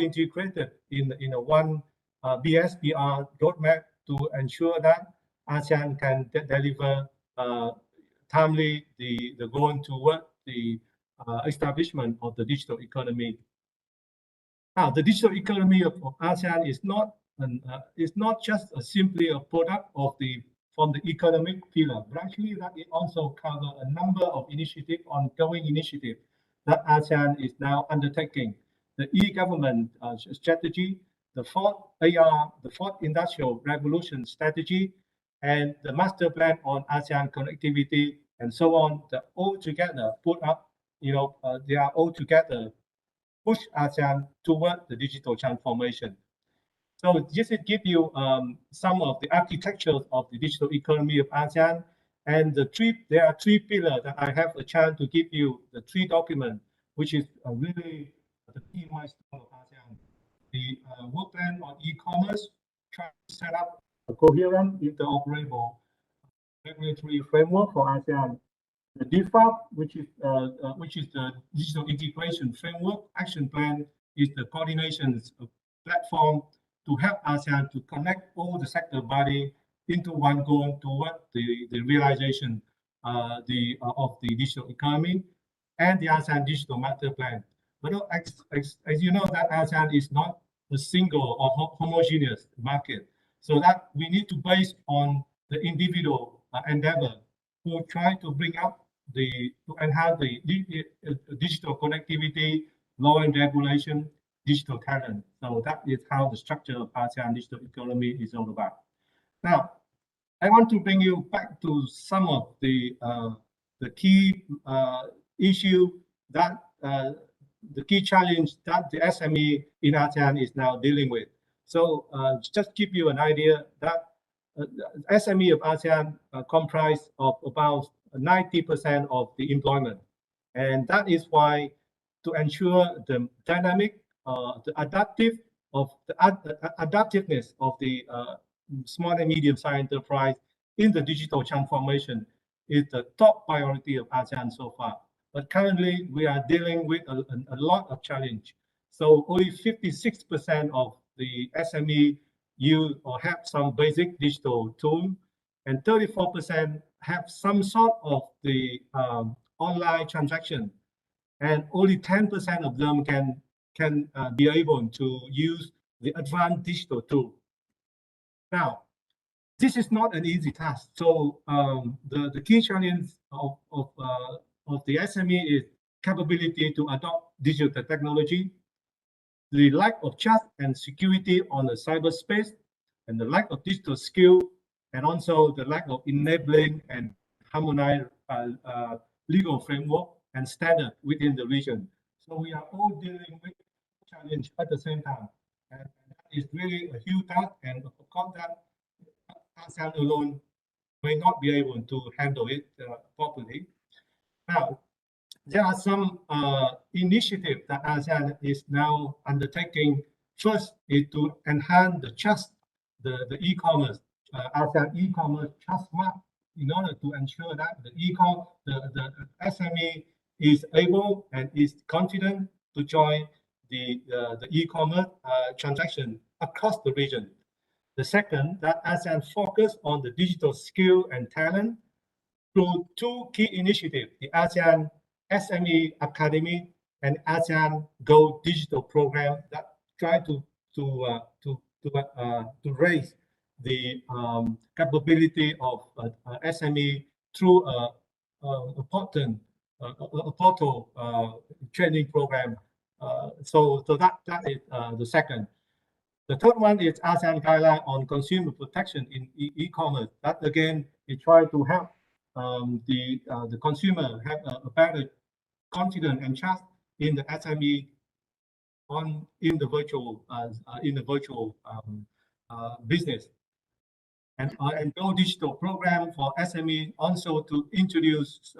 integrated in a one BSPR roadmap to ensure that ASEAN can deliver timely the goal toward the establishment of the digital economy. Now, the digital economy of ASEAN is not just simply a product from the economic pillar, but actually that it also covers a number of ongoing initiatives that ASEAN is now undertaking. The e-government strategy, the 4th AR, the 4th Industrial Revolution strategy, and the master plan on ASEAN connectivity, and so on. That all together they are all together push ASEAN toward the digital transformation. So just to give you some of the architectures of the digital economy of ASEAN, and there are 3 pillars that I have a chance to give you, the 3 documents, which is really the key milestone of ASEAN. The work plan on e-commerce, trying to set up a coherent, interoperable regulatory framework for ASEAN. The DFAP, which is the Digital Integration Framework Action Plan, is the coordination platform to help ASEAN to connect all the sector bodies into one goal toward the realization of the digital economy, and the ASEAN Digital Master Plan. But as you know, that ASEAN is not a single or homogeneous market, so that we need to base on the individual endeavor, who try to bring up to enhance the digital connectivity, law and regulation, digital talent. So that is how the structure of ASEAN digital economy is all about. Now, I want to bring you back to some of the key issue that the key challenge that the SME in ASEAN is now dealing with. So just give you an idea that SME of ASEAN comprise of about 90% of the employment. And that is why to ensure the dynamic, the adaptiveness of the small and medium-sized enterprise in the digital transformation is the top priority of ASEAN so far. But currently, we are dealing with a lot of challenge. So only 56% of the SME use or have some basic digital tool, and 34% have some sort of the online transaction, and only 10% of them can be able to use the advanced digital tool. Now, this is not an easy task. So the key challenge of the SME is capability to adopt digital technology, the lack of trust and security on the cyberspace, and the lack of digital skill, and also the lack of enabling and harmonized legal framework and standard within the region. So we are all dealing with challenge at the same time. And that is really a huge task, and of course that ASEAN alone may not be able to handle it properly. Now, there are some initiatives that ASEAN is now undertaking. First is to enhance the trust, the e-commerce, ASEAN e-commerce trust map, in order to ensure that the SME is able and is confident to join the e-commerce transaction across the region. The second, that ASEAN focus on the digital skill and talent through two key initiatives, the ASEAN SME Academy and ASEAN Go Digital Program, that try to raise the capability of SME through a portal training program. So that is the second. The third one is ASEAN guideline on consumer protection in e-commerce. That again, it try to help the consumer have a better confidence and trust in the SME in the virtual business. And Go Digital Program for SME also to introduce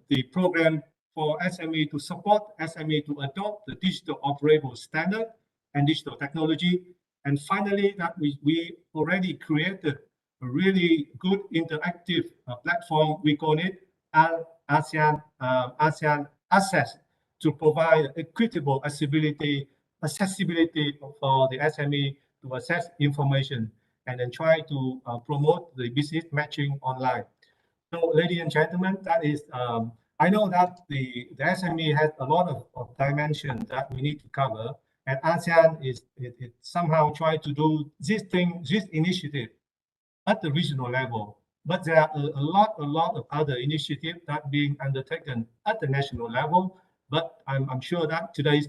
the program for SME to support SME to adopt the digital operable standard and digital technology. And finally, that we already created a really good interactive platform. We call it ASEAN Access, to provide equitable accessibility for the SME to access information and then try to promote the business matching online. So, ladies and gentlemen, that is, I know that the SME has a lot of dimensions that we need to cover, and ASEAN is somehow trying to do this initiative at the regional level. But there are a lot of other initiatives that are being undertaken at the national level. But I'm sure that today's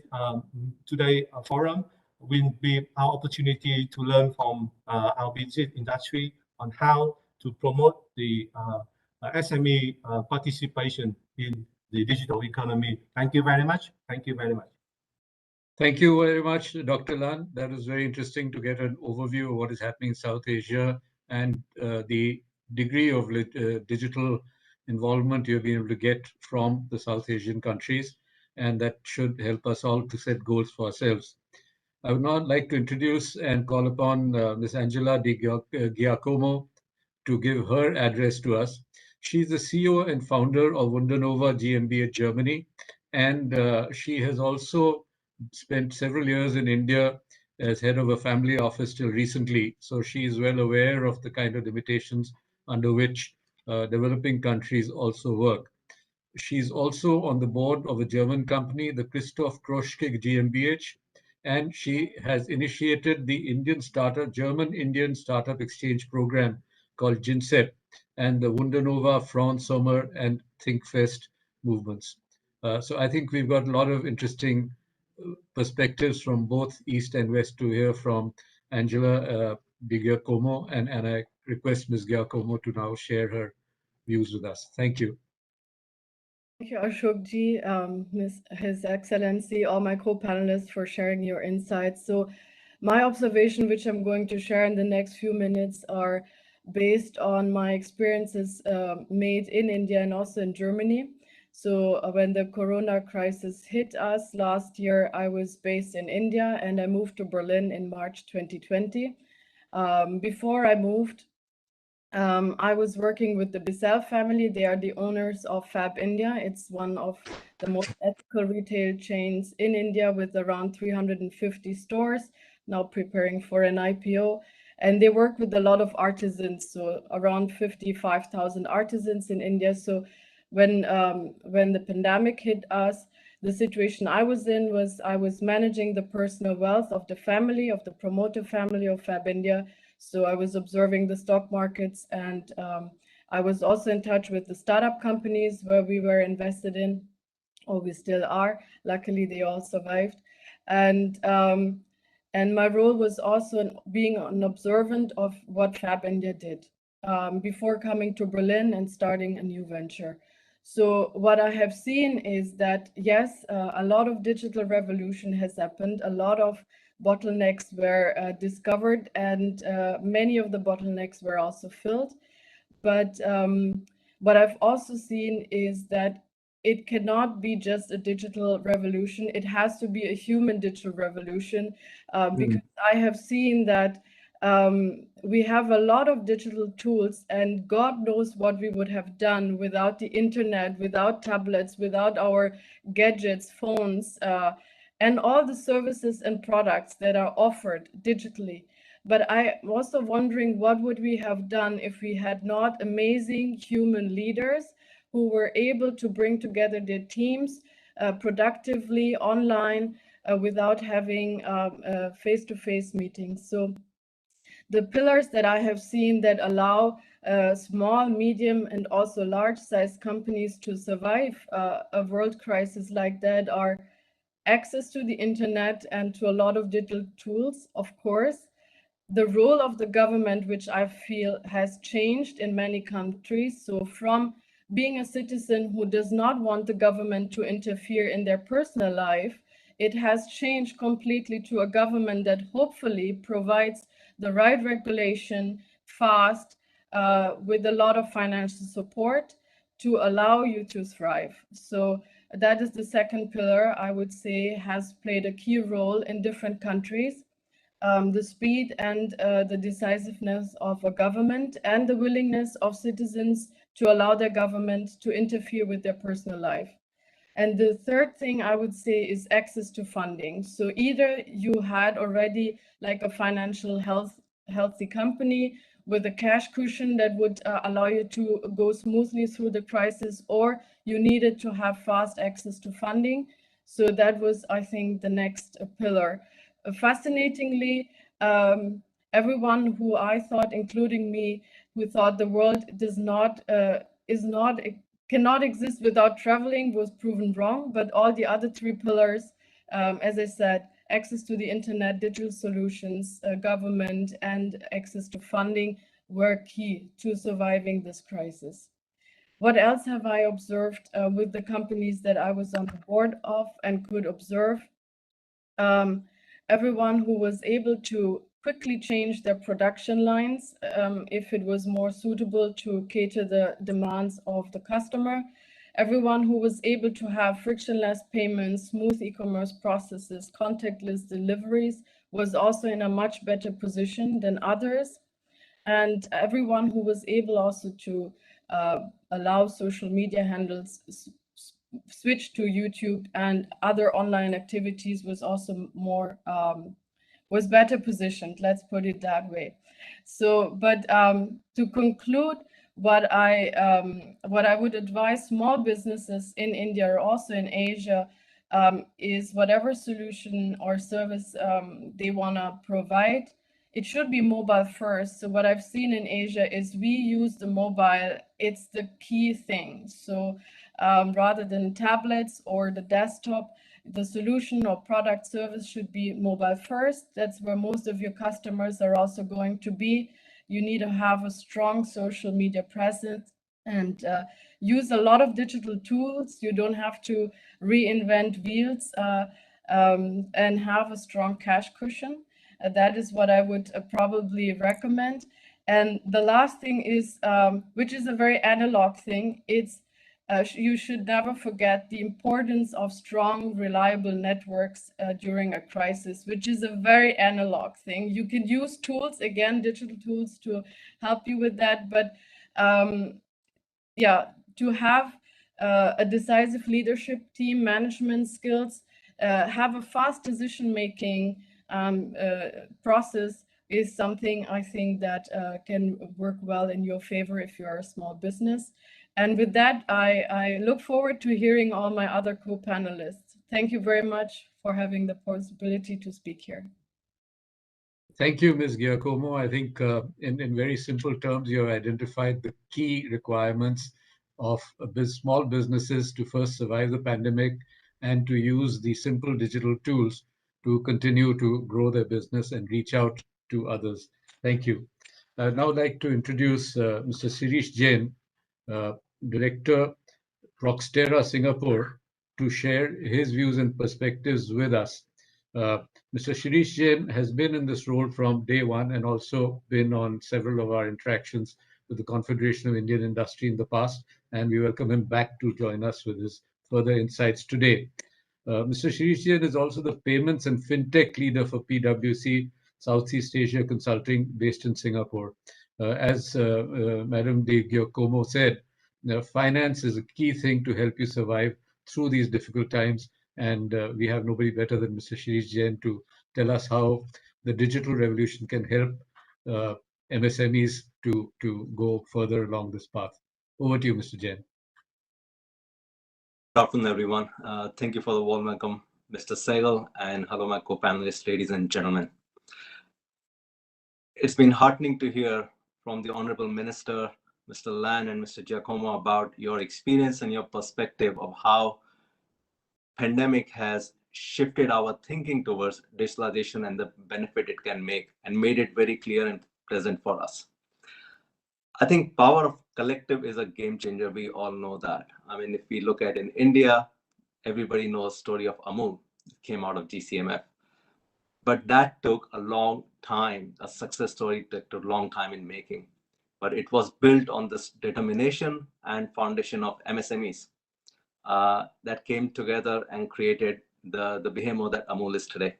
forum will be our opportunity to learn from our business industry on how to promote the SME participation in the digital economy. Thank you very much. Thank you very much. Thank you very much, Dr. Lan. That was very interesting to get an overview of what is happening in South Asia and the degree of digital involvement you've been able to get from the South Asian countries, and that should help us all to set goals for ourselves. I would now like to introduce and call upon Ms. Angela Di Giacomo to give her address to us. She's the CEO and founder of Wundernova GmbH Germany, and she has also spent several years in India as head of a family office till recently. So she is well aware of the kind of limitations under which developing countries also work. She's also on the board of a German company, the Christoph Kroschke GmbH, and she has initiated the German-Indian Startup Exchange Program called GINSEP, and the Wundernowa, Front Sommer, and Thinkfest movements. So I think we've got a lot of interesting perspectives from both East and West to hear from Angela Di Giacomo, and I request Ms. Giacomo to now share her views with us. Thank you. Thank you, Ashokji, His Excellency, all my co-panelists for sharing your insights. So my observation, which I'm going to share in the next few minutes, are based on my experiences made in India and also in Germany. So when the Corona crisis hit us last year, I was based in India and I moved to Berlin in March 2020. Before I moved, I was working with the Bissell family. They are the owners of Fab India. It's one of the most ethical retail chains in India with around 350 stores, now preparing for an IPO. And they work with a lot of artisans, so around 55,000 artisans in India. So when the pandemic hit us, the situation I was in was I was managing the personal wealth of the family, of the promoter family of Fab India. So I was observing the stock markets, and I was also in touch with the startup companies where we were invested in, or we still are. Luckily, they all survived. And my role was also being an observant of what Fab India did before coming to Berlin and starting a new venture. So what I have seen is that, yes, a lot of digital revolution has happened. A lot of bottlenecks were discovered, and many of the bottlenecks were also filled. But what I've also seen is that it cannot be just a digital revolution. It has to be a human digital revolution, because I have seen that we have a lot of digital tools, and God knows what we would have done without the internet, without tablets, without our gadgets, phones, and all the services and products that are offered digitally. But I'm also wondering, what would we have done if we had not amazing human leaders who were able to bring together their teams productively online without having face-to-face meetings. So the pillars that I have seen that allow small, medium, and also large-sized companies to survive a world crisis like that are access to the internet and to a lot of digital tools, of course. The role of the government, which I feel has changed in many countries. So from being a citizen who does not want the government to interfere in their personal life, it has changed completely to a government that hopefully provides the right regulation fast with a lot of financial support to allow you to thrive. So that is the second pillar, I would say, has played a key role in different countries. The speed and the decisiveness of a government and the willingness of citizens to allow their government to interfere with their personal life. And the third thing I would say is access to funding. So either you had already like a financial healthy company with a cash cushion that would allow you to go smoothly through the crisis, or you needed to have fast access to funding. So that was, I think, the next pillar. Fascinatingly, everyone who I thought, including me, who thought the world cannot exist without traveling was proven wrong. But all the other three pillars, as I said, access to the internet, digital solutions, government, and access to funding were key to surviving this crisis. What else have I observed with the companies that I was on the board of and could observe? Everyone who was able to quickly change their production lines if it was more suitable to cater the demands of the customer. Everyone who was able to have frictionless payments, smooth e-commerce processes, contactless deliveries was also in a much better position than others. And everyone who was able also to allow social media handles switch to YouTube and other online activities was also more was better positioned. Let's put it that way. So, but to conclude, what I would advise small businesses in India or also in Asia is whatever solution or service they want to provide, it should be mobile first. So what I've seen in Asia is we use the mobile, it's the key thing. So rather than tablets or the desktop, the solution or product service should be mobile first. That's where most of your customers are also going to be. You need to have a strong social media presence and use a lot of digital tools. You don't have to reinvent wheels and have a strong cash cushion. That is what I would probably recommend. And the last thing is, which is a very analog thing, it's you should never forget the importance of strong, reliable networks during a crisis, which is a very analog thing. You can use tools, again, digital tools to help you with that, but yeah, to have a decisive leadership team, management skills, have a fast decision-making process is something I think that can work well in your favor if you are a small business. And with that, I look forward to hearing all my other co-panelists. Thank you very much for having the possibility to speak here. Thank you, Ms. Giacomo. I think in very simple terms, you have identified the key requirements of small businesses to first survive the pandemic and to use the simple digital tools to continue to grow their business and reach out to others. Thank you. I'd now like to introduce Mr. Sirish Jain, Director, Proxtera Singapore, to share his views and perspectives with us. Mr. Shirish Jain has been in this role from day one and also been on several of our interactions with the Confederation of Indian Industry in the past, and we welcome him back to join us with his further insights today. Mr. Shirish Jain is also the payments and fintech leader for PwC Southeast Asia Consulting based in Singapore. As Madam De Giacomo said, finance is a key thing to help you survive through these difficult times. And we have nobody better than Mr. Shirish Jain to tell us how the digital revolution can help MSMEs to go further along this path. Over to you, Mr. Jain. Good afternoon, everyone. Thank you for the warm welcome, Mr. Sehgal, and hello, my co-panelists, ladies and gentlemen. It's been heartening to hear from the Honorable Minister, Mr. Lan and Mr. Giacomo about your experience and your perspective of how pandemic has shifted our thinking towards digitalization and the benefit it can make and made it very clear and present for us. I think power of collective is a game changer. We all know that. I mean, if we look at in India, everybody knows the story of Amul. It came out of GCMF. But that took a long time. A success story took a long time in making. But it was built on this determination and foundation of MSMEs. That came together and created the behemoth that Amul is today.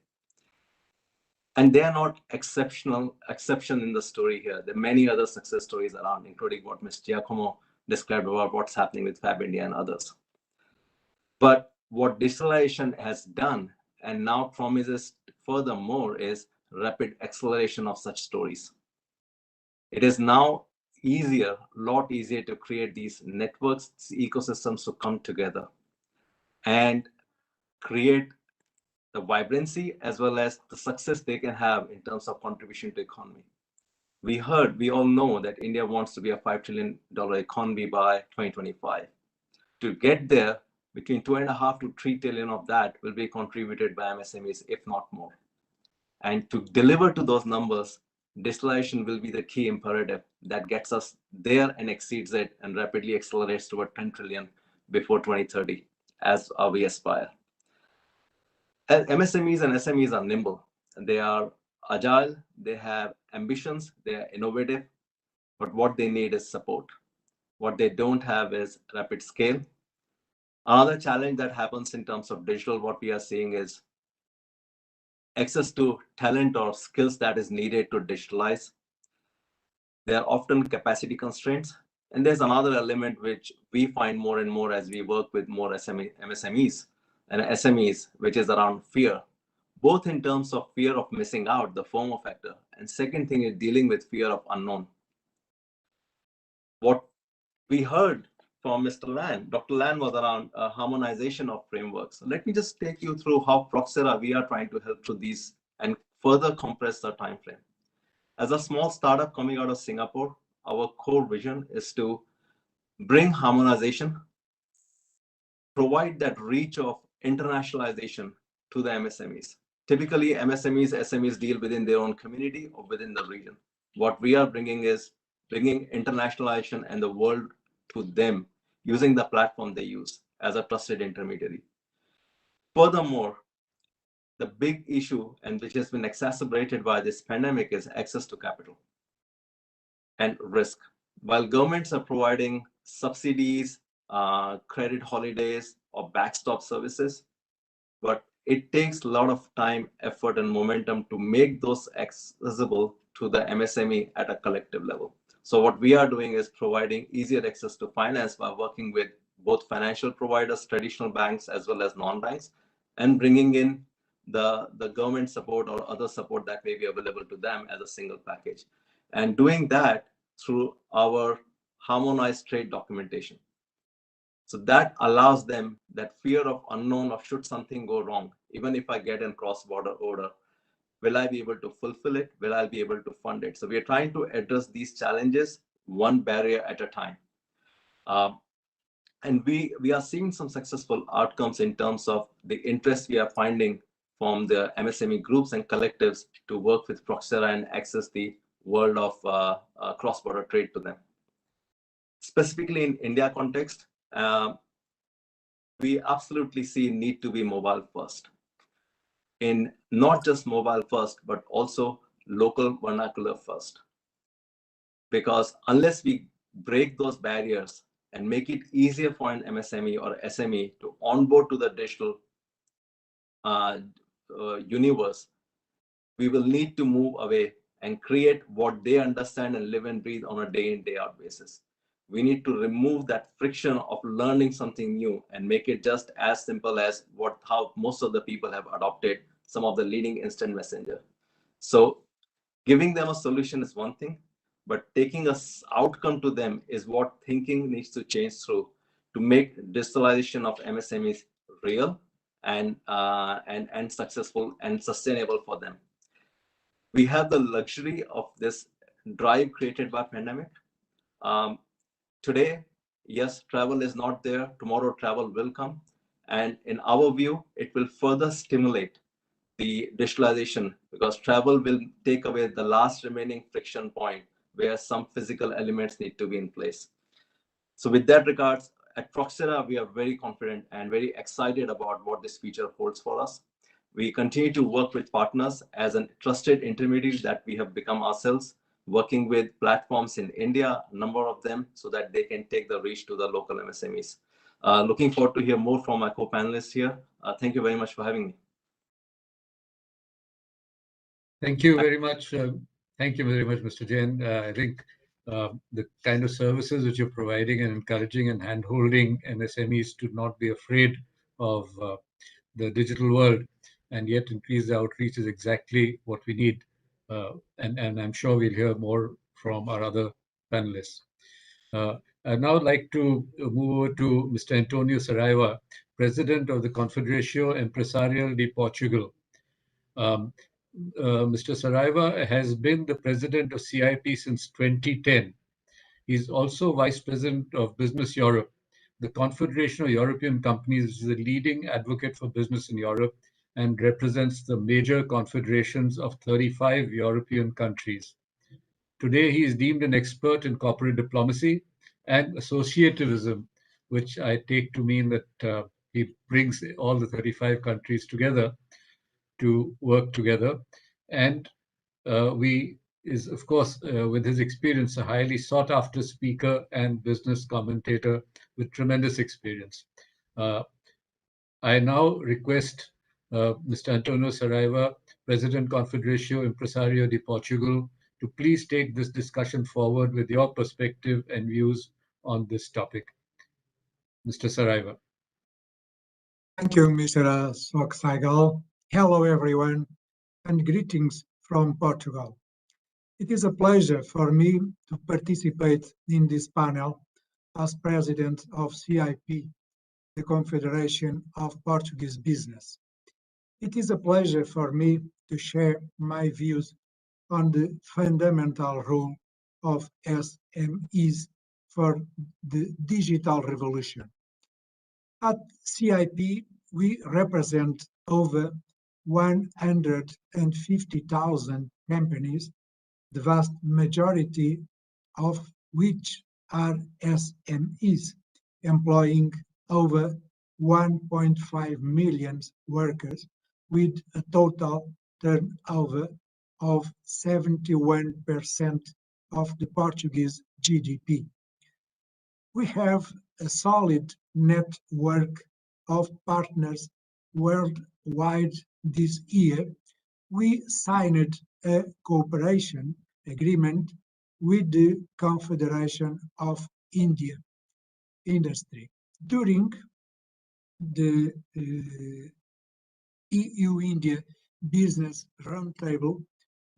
And they are not exception in the story here. There are many other success stories around, including what Ms. Giacomo described about what's happening with Fab India and others. But what digitalization has done and now promises furthermore is rapid acceleration of such stories. It is now a lot easier to create these networks, these ecosystems to come together and create the vibrancy as well as the success they can have in terms of contribution to the economy. We all know that India wants to be a $5 trillion economy by 2025. To get there, between 2.5 to 3 trillion of that will be contributed by MSMEs, if not more. And to deliver to those numbers, digitalization will be the key imperative that gets us there and exceeds it and rapidly accelerates toward 10 trillion before 2030, as we aspire. MSMEs and SMEs are nimble. They are agile, they have ambitions, they are innovative, but what they need is support. What they don't have is rapid scale. Another challenge that happens in terms of digital, what we are seeing is access to talent or skills that is needed to digitalize. There are often capacity constraints. And there's another element which we find more and more as we work with more MSMEs and SMEs, which is around fear, both in terms of fear of missing out, the FOMO factor, and second thing is dealing with fear of unknown. What we heard from Mr. Lan, Dr. Lan, was around harmonization of frameworks. So let me just take you through how Proxtera we are trying to help through these and further compress the time frame. As a small startup coming out of Singapore, our core vision is to bring harmonization, provide that reach of internationalization to the MSMEs. Typically, MSMEs, SMEs deal within their own community or within the region. What we are bringing is bringing internationalization and the world to them using the platform they use as a trusted intermediary. Furthermore, the big issue, and which has been exacerbated by this pandemic, is access to capital and risk. While governments are providing subsidies, credit holidays, or backstop services, but it takes a lot of time, effort, and momentum to make those accessible to the MSME at a collective level. So what we are doing is providing easier access to finance by working with both financial providers, traditional banks, as well as non-banks, and bringing in the government support or other support that may be available to them as a single package. And doing that through our harmonized trade documentation. So that allows them that fear of unknown of should something go wrong, even if I get a cross-border order, will I be able to fulfill it? Will I be able to fund it? So we are trying to address these challenges one barrier at a time. And we are seeing some successful outcomes in terms of the interest we are finding from the MSME groups and collectives to work with Proxera and access the world of cross-border trade to them. Specifically in India context, we absolutely see need to be mobile first. In not just mobile first, but also local vernacular first. Because unless we break those barriers and make it easier for an MSME or SME to onboard to the digital universe, we will need to move away and create what they understand and live and breathe on a day in, day out basis. We need to remove that friction of learning something new and make it just as simple as how most of the people have adopted some of the leading instant messenger. So giving them a solution is one thing, but taking us outcome to them is what thinking needs to change through to make digitalization of MSMEs real and successful and sustainable for them. We have the luxury of this drive created by pandemic. Today, yes, travel is not there. Tomorrow, travel will come. And in our view, it will further stimulate the digitalization because travel will take away the last remaining friction point where some physical elements need to be in place. So with that regards, at Proxera, we are very confident and very excited about what this future holds for us. We continue to work with partners as a trusted intermediary that we have become ourselves, working with platforms in India, a number of them, so that they can take the reach to the local MSMEs. Looking forward to hear more from my co-panelists here. Thank you very much for having me. Thank you very much. Thank you very much, Mr. Jain. I think the kind of services which you're providing and encouraging and hand-holding MSMEs to not be afraid of the digital world and yet increase the outreach is exactly what we need. And I'm sure we'll hear more from our other panelists. I'd now like to move over to Mr. Antonio Saraiva, President of the Confederação Empresarial de Portugal. Mr. Saraiva has been the president of CIP since 2010. He's also vice president of Business Europe, the Confederation of European Companies, which is a leading advocate for business in Europe and represents the major confederations of 35 European countries. Today, he is deemed an expert in corporate diplomacy and associativism, which I take to mean that he brings all the 35 countries together to work together. And is, of course, with his experience, a highly sought-after speaker and business commentator with tremendous experience. I now request Mr. Antonio Saraiva, President Confederação Empresário de Portugal, to please take this discussion forward with your perspective and views on this topic. Mr. Saraiva. Thank you, Mr. Soksaigal. Hello, everyone, and greetings from Portugal. It is a pleasure for me to participate in this panel as President of CIP, the Confederation of Portuguese Business. It is a pleasure for me to share my views on the fundamental role of SMEs for the digital revolution. At CIP, we represent over 150,000 companies, the vast majority of which are SMEs, employing over 1.5 million workers with a total turnover of 71% of the Portuguese GDP. We have a solid network of partners worldwide. This year, we signed a cooperation agreement with the Confederation of India Industry. During the EU-India Business Roundtable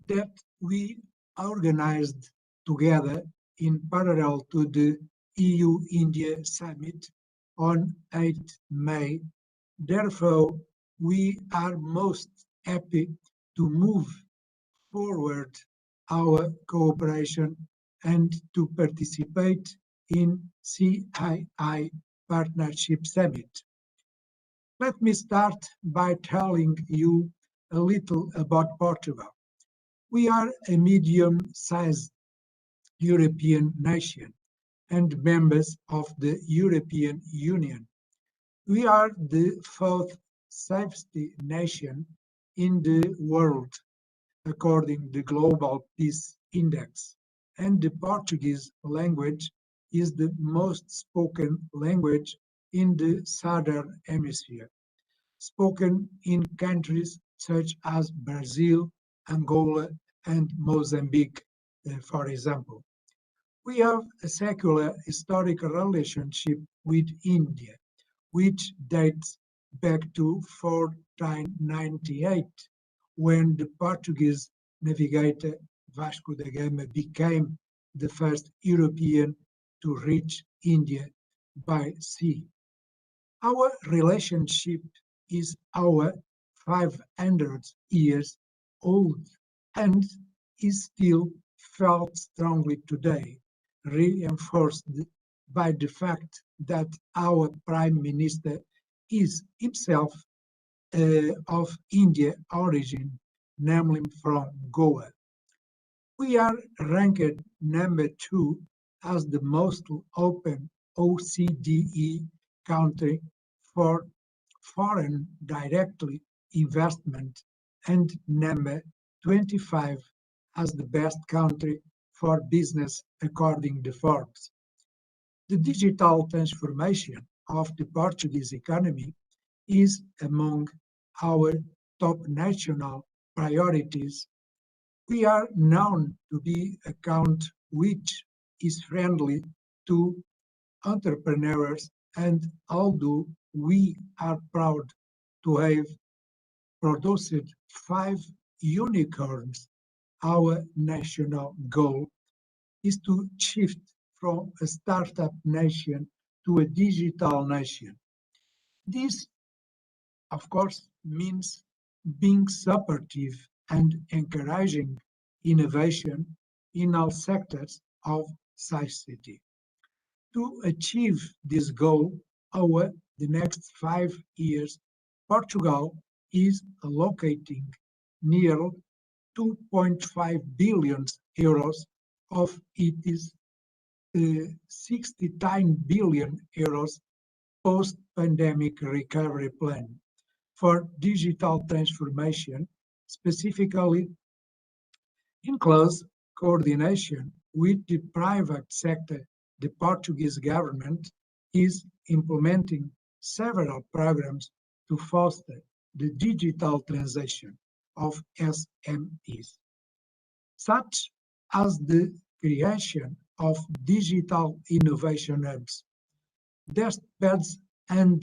that we organized together in parallel to the EU-India Summit on 8 May. Therefore, we are most happy to move forward our cooperation and to participate in CII Partnership Summit. Let me start by telling you a little about Portugal. We are a medium-sized European nation and members of the European Union. We are the fourth safest nation in the world, according to the Global Peace Index, and the Portuguese language is the most spoken language in the Southern Hemisphere, spoken in countries such as Brazil, Angola, and Mozambique, for example. We have a secular historical relationship with India, which dates back to 1498, when the Portuguese navigator Vasco da Gama became the first European to reach India by sea. Our relationship is our 500 years old and is still felt strongly today, reinforced by the fact that our Prime Minister is himself of Indian origin, namely from Goa. We are ranked number 2 as the most open OCDE country for foreign direct investment and number 25 as the best country for business according to Forbes. The digital transformation of the Portuguese economy is among our top national priorities. We are known to be a country which is friendly to entrepreneurs, and although we are proud to have produced 5 unicorns, our national goal is to shift from a startup nation to a digital nation. This, of course, means being supportive and encouraging innovation in all sectors of society. To achieve this goal over the next 5 years, Portugal is allocating nearly 2.5 billion euros of its 69 billion euros post-pandemic recovery plan for digital transformation, specifically in close coordination with the private sector. The Portuguese government is implementing several programs to foster the digital transition of SMEs, such as the creation of digital innovation hubs, testbeds, and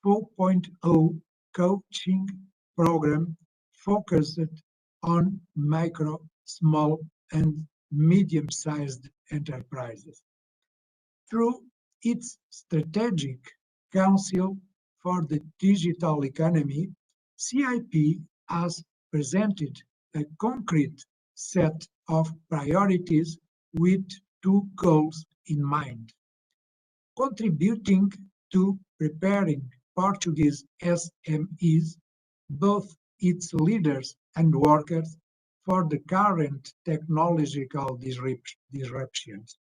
4.0 coaching program focused on micro, small, and medium-sized enterprises. Through its Strategic Council for the Digital Economy, CIP has presented a concrete set of priorities with two goals in mind: contributing to preparing Portuguese SMEs, both its leaders and workers, for the current technological disruptions,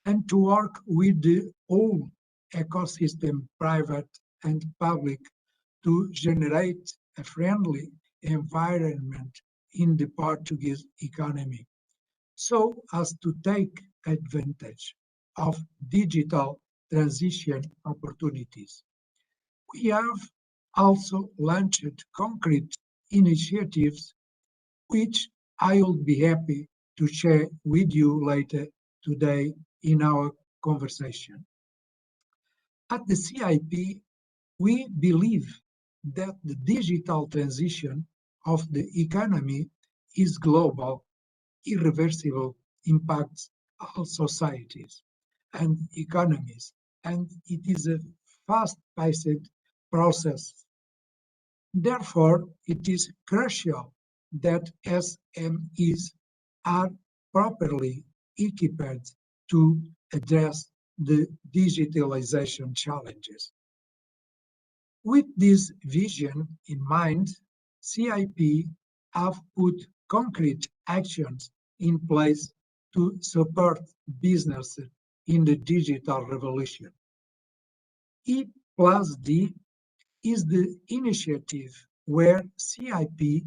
and to work with the whole ecosystem, private and public, to generate a friendly environment in the Portuguese economy, so as to take advantage of digital transition opportunities. We have also launched concrete initiatives which I will be happy to share with you later today in our conversation. At the CIP, we believe that the digital transition of the economy is global, irreversible, impacts all societies and economies, and it is a fast-paced process. Therefore, it is crucial that SMEs are properly equipped to address the digitalization challenges. With this vision in mind, CIP have put concrete actions in place to support businesses in the digital revolution. E plus D is the initiative where CIP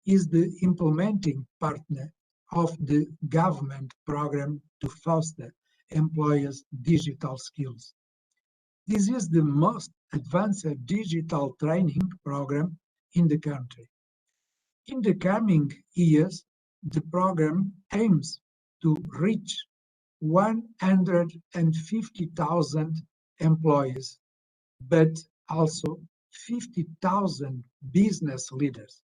is the implementing partner of the government program to foster employers' digital skills. This is the most advanced digital training program in the country. In the coming years, the program aims to reach 150,000 employees, but also 50,000 business leaders.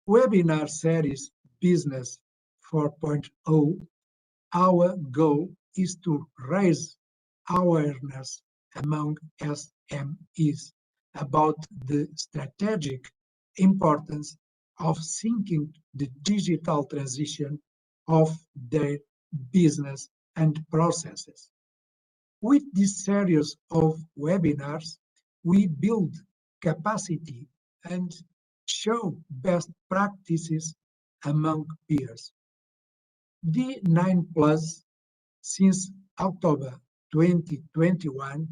Webinar series Business 4.0, our goal is to raise awareness among SMEs about the strategic importance of syncing the digital transition of their business and processes. With this series of webinars, we build capacity and show best practices among peers. D9 Plus, since October 2021,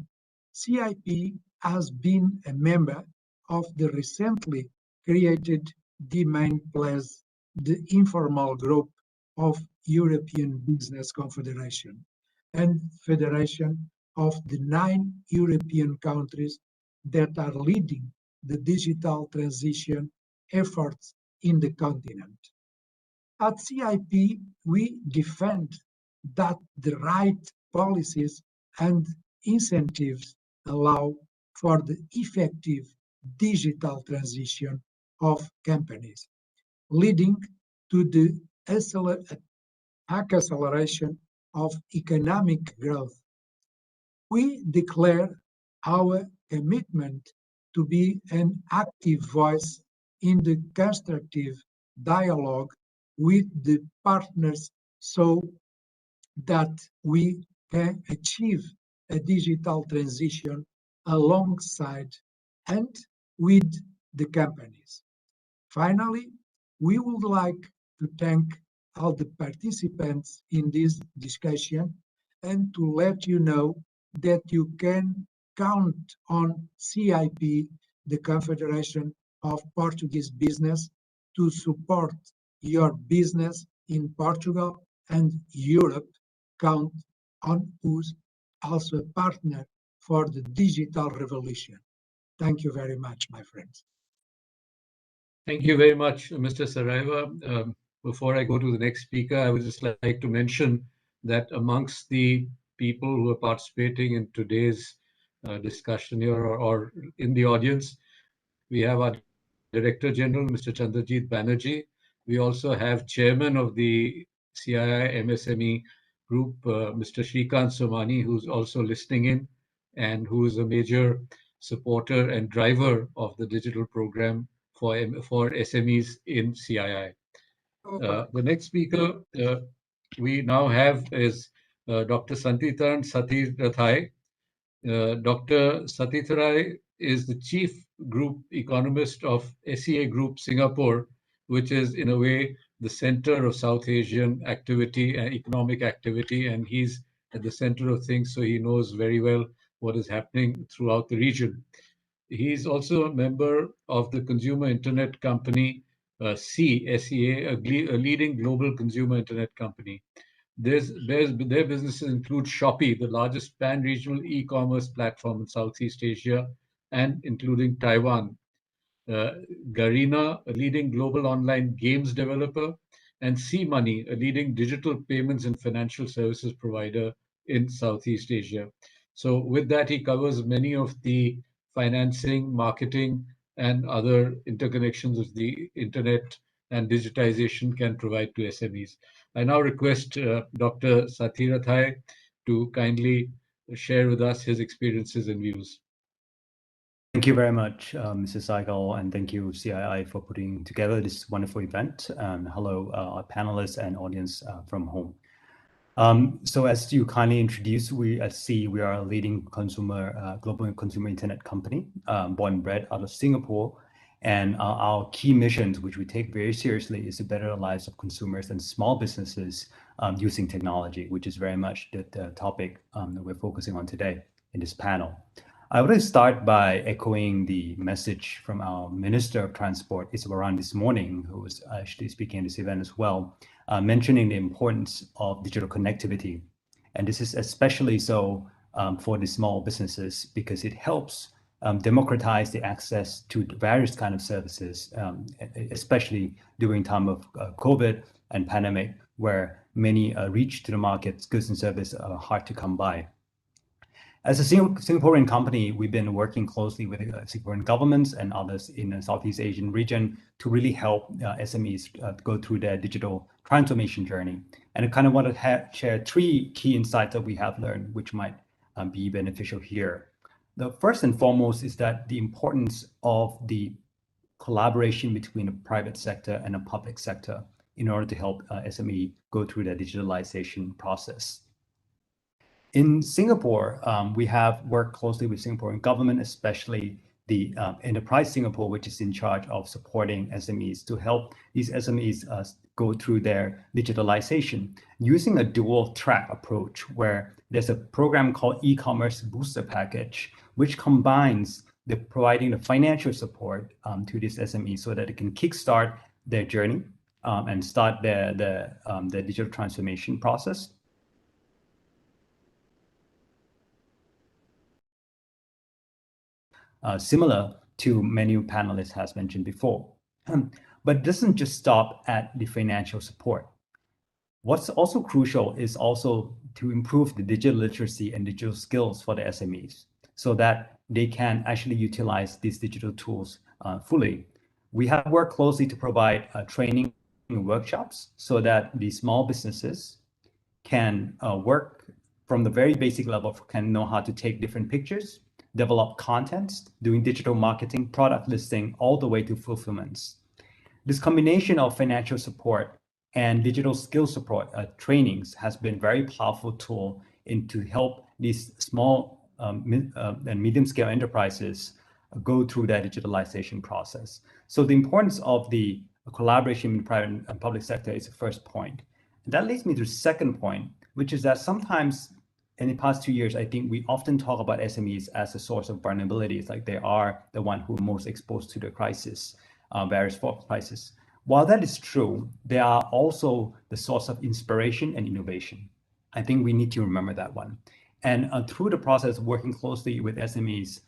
CIP has been a member of the recently created D9 Plus, the informal group of European Business Confederation and Federation of the 9 European countries that are leading the digital transition efforts in the continent. At CIP, we defend that the right policies and incentives allow for the effective digital transition of companies, leading to the acceleration of economic growth. We declare our commitment to be an active voice in the constructive dialogue with the partners so that we can achieve a digital transition alongside and with the companies. Finally, we would like to thank all the participants in this discussion and to let you know that you can count on CIP, the Confederation of Portuguese Business, to support your business in Portugal and Europe. Count on us as a partner for the digital revolution. Thank you very much, my friends. Thank you very much, Mr. Saraiva. Before I go to the next speaker, I would just like to mention that amongst the people who are participating in today's discussion here or in the audience, we have our Director General, Mr. Chandrajit Banerjee. We also have Chairman of the CII MSME Group, Mr. Shrikant Somani, who's also listening in and who is a major supporter and driver of the digital program for SMEs in CII. The next speaker we now have is Dr. Santitharan Sathirathai. Dr. Sathirathai is the chief group economist of SEA Group Singapore, which is in a way the center of South Asian activity and economic activity, and he's at the center of things, so he knows very well what is happening throughout the region. He's also a member of the consumer internet company SEA, a leading global consumer internet company. Their businesses include Shopee, the largest pan-regional e-commerce platform in Southeast Asia, and including Taiwan. Garena, a leading global online games developer, and C-Money, a leading digital payments and financial services provider in Southeast Asia. So with that, he covers many of the financing, marketing, and other interconnections of the internet and digitization can provide to SMEs. I now request Dr. Sathirathai to kindly share with us his experiences and views. Thank you very much, Mrs. Saigal, and thank you, CII, for putting together this wonderful event. Hello, our panelists and audience from home. So as you kindly introduced, we at SEA, we are a leading global consumer internet company, born and bred out of Singapore. And our key missions, which we take very seriously, is to better the lives of consumers and small businesses using technology, which is very much the topic that we're focusing on today in this panel. I want to start by echoing the message from our Minister of Transport, Iswaran, this morning, who was actually speaking at this event as well, mentioning the importance of digital connectivity. And this is especially so for the small businesses because it helps democratize the access to various kind of services, especially during time of COVID and pandemic, where many reach to the markets, goods and services are hard to come by. As a Singaporean company, we've been working closely with Singaporean governments and others in the Southeast Asian region to really help SMEs go through their digital transformation journey. And I kind of want to share three key insights that we have learned, which might be beneficial here. The first and foremost is that the importance of the collaboration between the private sector and the public sector in order to help SME go through their digitalization process. In Singapore, we have worked closely with Singaporean government, especially the Enterprise Singapore, which is in charge of supporting SMEs to help these SMEs go through their digitalization using a dual track approach where there's a program called e-commerce booster package, which combines providing the financial support to these SMEs so that it can kickstart their journey and start their digital transformation process. Similar to many panelists has mentioned before. But it doesn't just stop at the financial support. What's also crucial is also to improve the digital literacy and digital skills for the SMEs so that they can actually utilize these digital tools fully. We have worked closely to provide training workshops so that the small businesses can work from the very basic level, can know how to take different pictures, develop content, doing digital marketing, product listing, all the way to fulfillments. This combination of financial support and digital skill support trainings has been very powerful tool to help these small and medium-scale enterprises go through that digitalization process. So the importance of the collaboration in private and public sector is the first point. And that leads me to the second point, which is that sometimes in the past 2 years, I think we often talk about SMEs as a source of vulnerabilities, like they are the one who are most exposed to the crisis, various forms of crisis. While that is true, they are also the source of inspiration and innovation. I think we need to remember that one. And through the process of working closely with SMEs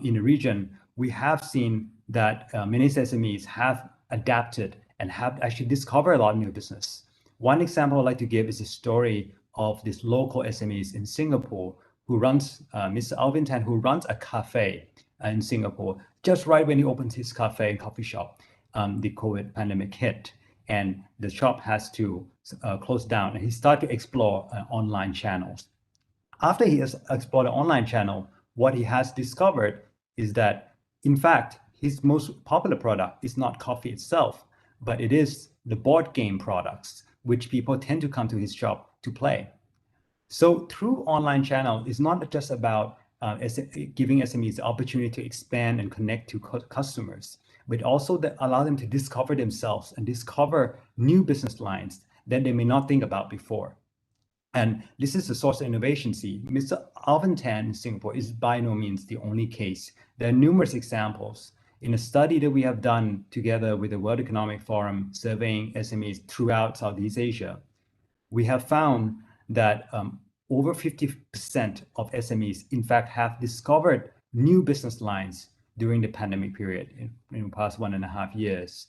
in the region, we have seen that many SMEs have adapted and have actually discovered a lot of new business. One example I'd like to give is a story of this local SMEs in Singapore who runs, Mr. Alvin Tan, who runs a cafe in Singapore. Just right when he opens his cafe and coffee shop, the COVID pandemic hit and the shop has to close down, and he started to explore online channels. After he has explored an online channel, what he has discovered is that, in fact, his most popular product is not coffee itself, but it is the board game products, which people tend to come to his shop to play. So through online channel, it's not just about giving SMEs the opportunity to expand and connect to customers, but also that allow them to discover themselves and discover new business lines that they may not think about before. And this is the source of innovation. See, Mr. Alvin Tan in Singapore is by no means the only case. There are numerous examples. In a study that we have done together with the World Economic Forum surveying SMEs throughout Southeast Asia, we have found that over 50% of SMEs, in fact, have discovered new business lines during the pandemic period in the past 1.5 years.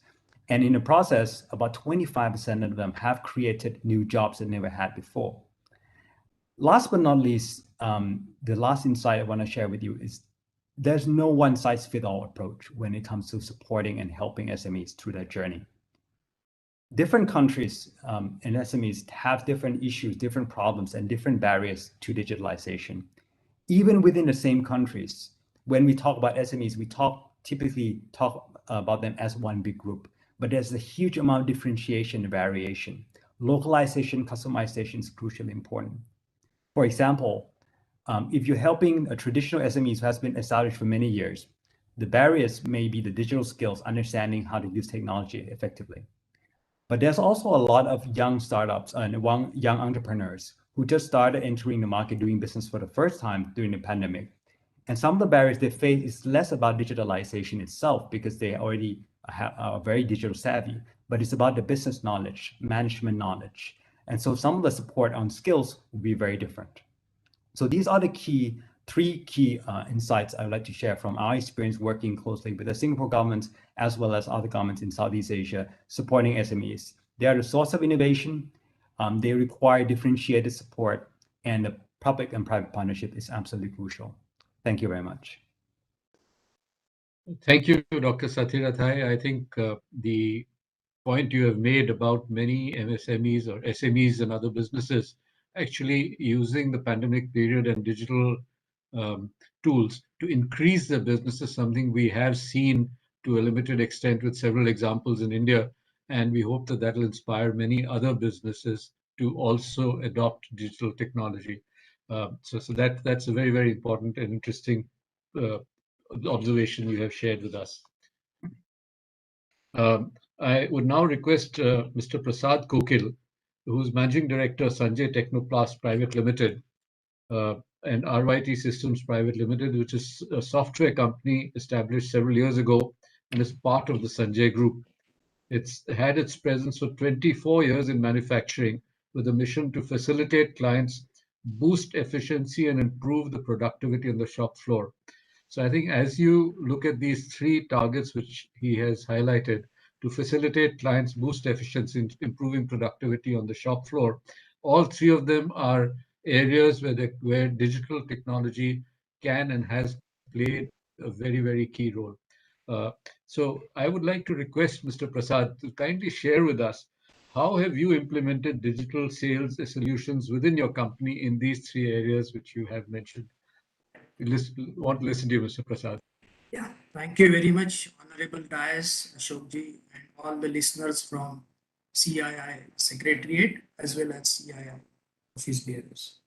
And in the process, about 25% of them have created new jobs that they never had before. Last but not least, the last insight I want to share with you is there's no one-size-fits-all approach when it comes to supporting and helping SMEs through their journey. Different countries and SMEs have different issues, different problems, and different barriers to digitalization. Even within the same countries, when we talk about SMEs, we typically talk about them as one big group, but there's a huge amount of differentiation and variation. Localization, customization is crucially important. For example, if you're helping a traditional SME who has been established for many years, the barriers may be the digital skills, understanding how to use technology effectively. But there's also a lot of young startups and young entrepreneurs who just started entering the market doing business for the first time during the pandemic. And some of the barriers they face is less about digitalization itself because they already are very digital savvy, but it's about the business knowledge, management knowledge. And so some of the support on skills will be very different. So these are the three key insights I would like to share from our experience working closely with the Singapore government as well as other governments in Southeast Asia supporting SMEs. They are the source of innovation. They require differentiated support, and the public and private partnership is absolutely crucial. Thank you very much. Thank you, Dr. Sathirathai. I think the point you have made about many MSMEs or SMEs and other businesses actually using the pandemic period and digital tools to increase their business is something we have seen to a limited extent with several examples in India. And we hope that that will inspire many other businesses to also adopt digital technology. So that's a very, very important and interesting observation you have shared with us. I would now request Mr. Prasad Kokil, who's Managing Director, Sanjay Technoplast Private Limited, and RYT Systems Private Limited, which is a software company established several years ago and is part of the Sanjay Group. It's had its presence for 24 years in manufacturing with a mission to facilitate clients, boost efficiency, and improve the productivity on the shop floor. So I think as you look at these three targets which he has highlighted, to facilitate clients, boost efficiency, improving productivity on the shop floor, all three of them are areas where digital technology can and has played a very, very key role. So I would like to request Mr. Prasad to kindly share with us, how have you implemented digital sales solutions within your company in these three areas which you have mentioned? Want to listen to you, Mr. Prasad. Yeah, thank you very much, Honorable Dias, Ashokji, and all the listeners from CII Secretariat as well as CII office bearers.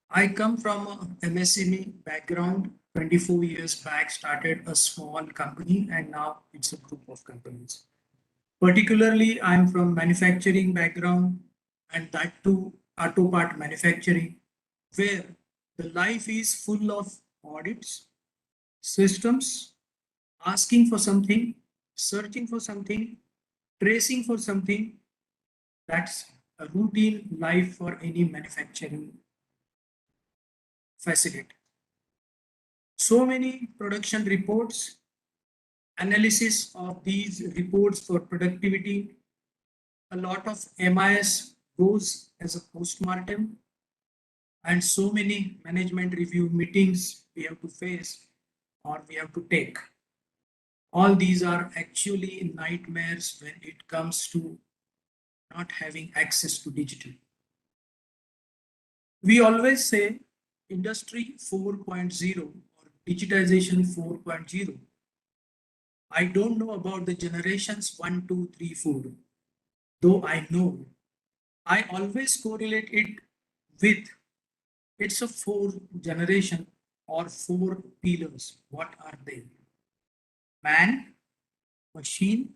I come from a MSME background. 24 years back, started a small company, and now it's a group of companies. Particularly, I'm from manufacturing background, and that too auto part manufacturing, where the life is full of audits, systems, asking for something, searching for something, tracing for something. That's a routine life for any manufacturing facility. So many production reports, analysis of these reports for productivity. A lot of MIS goes as a postmortem, and so many management review meetings we have to face or we have to take. All these are actually nightmares when it comes to not having access to digital. We always say Industry 4.0 or digitization 4.0. I don't know about the generations 1, 2, 3, 4, though I know. I always correlate it with it's a 4 generation or 4 pillars. What are they? Man, machine,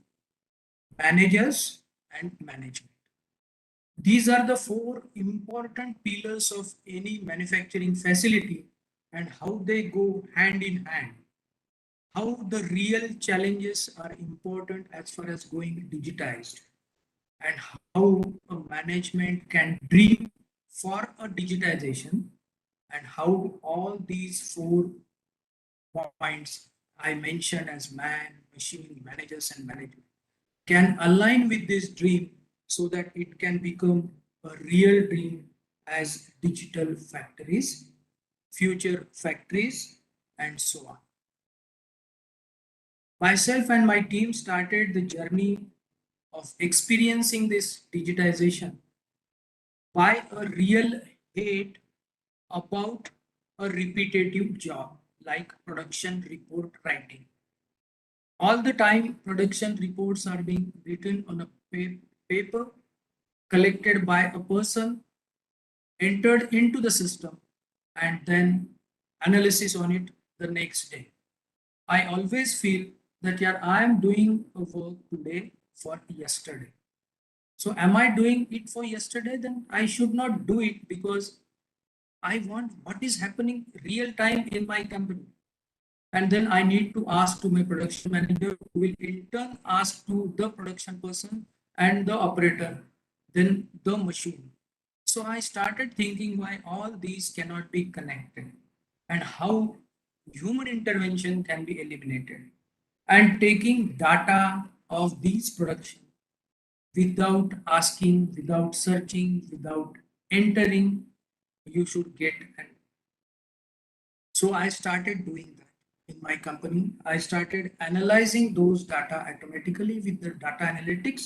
managers, and management. These are the 4 important pillars of any manufacturing facility and how they go hand in hand. How the real challenges are important as far as going digitized and how a management can dream for a digitization and how all these 4 points I mentioned as man, machine, managers, and management can align with this dream so that it can become a real dream as digital factories, future factories, and so on. Myself and my team started the journey of experiencing this digitization by a real hate about a repetitive job like production report writing. All the time, production reports are being written on a paper, collected by a person, entered into the system, and then analysis on it the next day. I always feel that yeah, I am doing a work today for yesterday. So am I doing it for yesterday? Then I should not do it because I want what is happening real time in my company. And then I need to ask to my production manager, who will in turn ask to the production person and the operator, then the machine. So I started thinking why all these cannot be connected and how human intervention can be eliminated and taking data of these production without asking, without searching, without entering, you should get. So I started doing that in my company. I started analyzing those data automatically with the data analytics,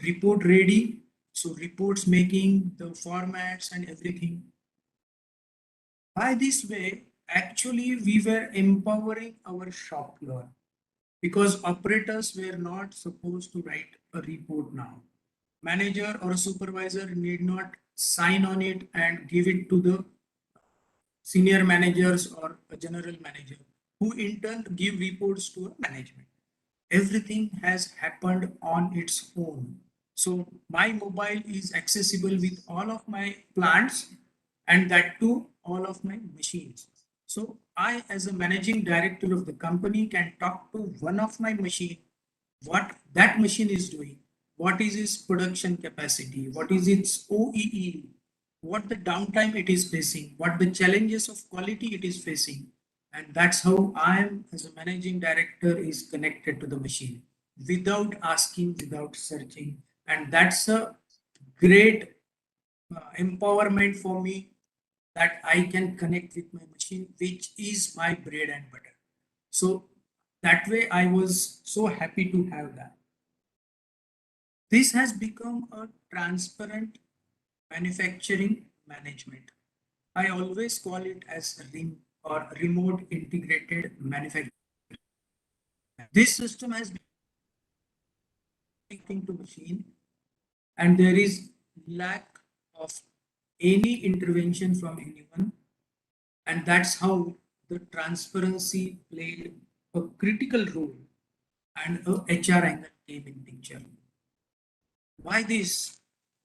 report ready. So reports making the formats and everything. By this way, actually we were empowering our shop floor because operators were not supposed to write a report now. Manager or a supervisor need not sign on it and give it to the senior managers or a general manager who in turn give reports to a management. Everything has happened on its own. So my mobile is accessible with all of my plants and that too all of my machines. So I as a managing director of the company can talk to one of my machine, what that machine is doing, what is its production capacity, what is its OEE, what the downtime it is facing, what the challenges of quality it is facing. And that's how I am as a managing director is connected to the machine without asking, without searching. And that's a great empowerment for me that I can connect with my machine, which is my bread and butter. So that way I was so happy to have that. This has become a transparent manufacturing management. I always call it as or remote integrated manufacturing. This system has been connecting to machine and there is lack of any intervention from anyone. And that's how the transparency played a critical role and a HR angle came in picture. Why this?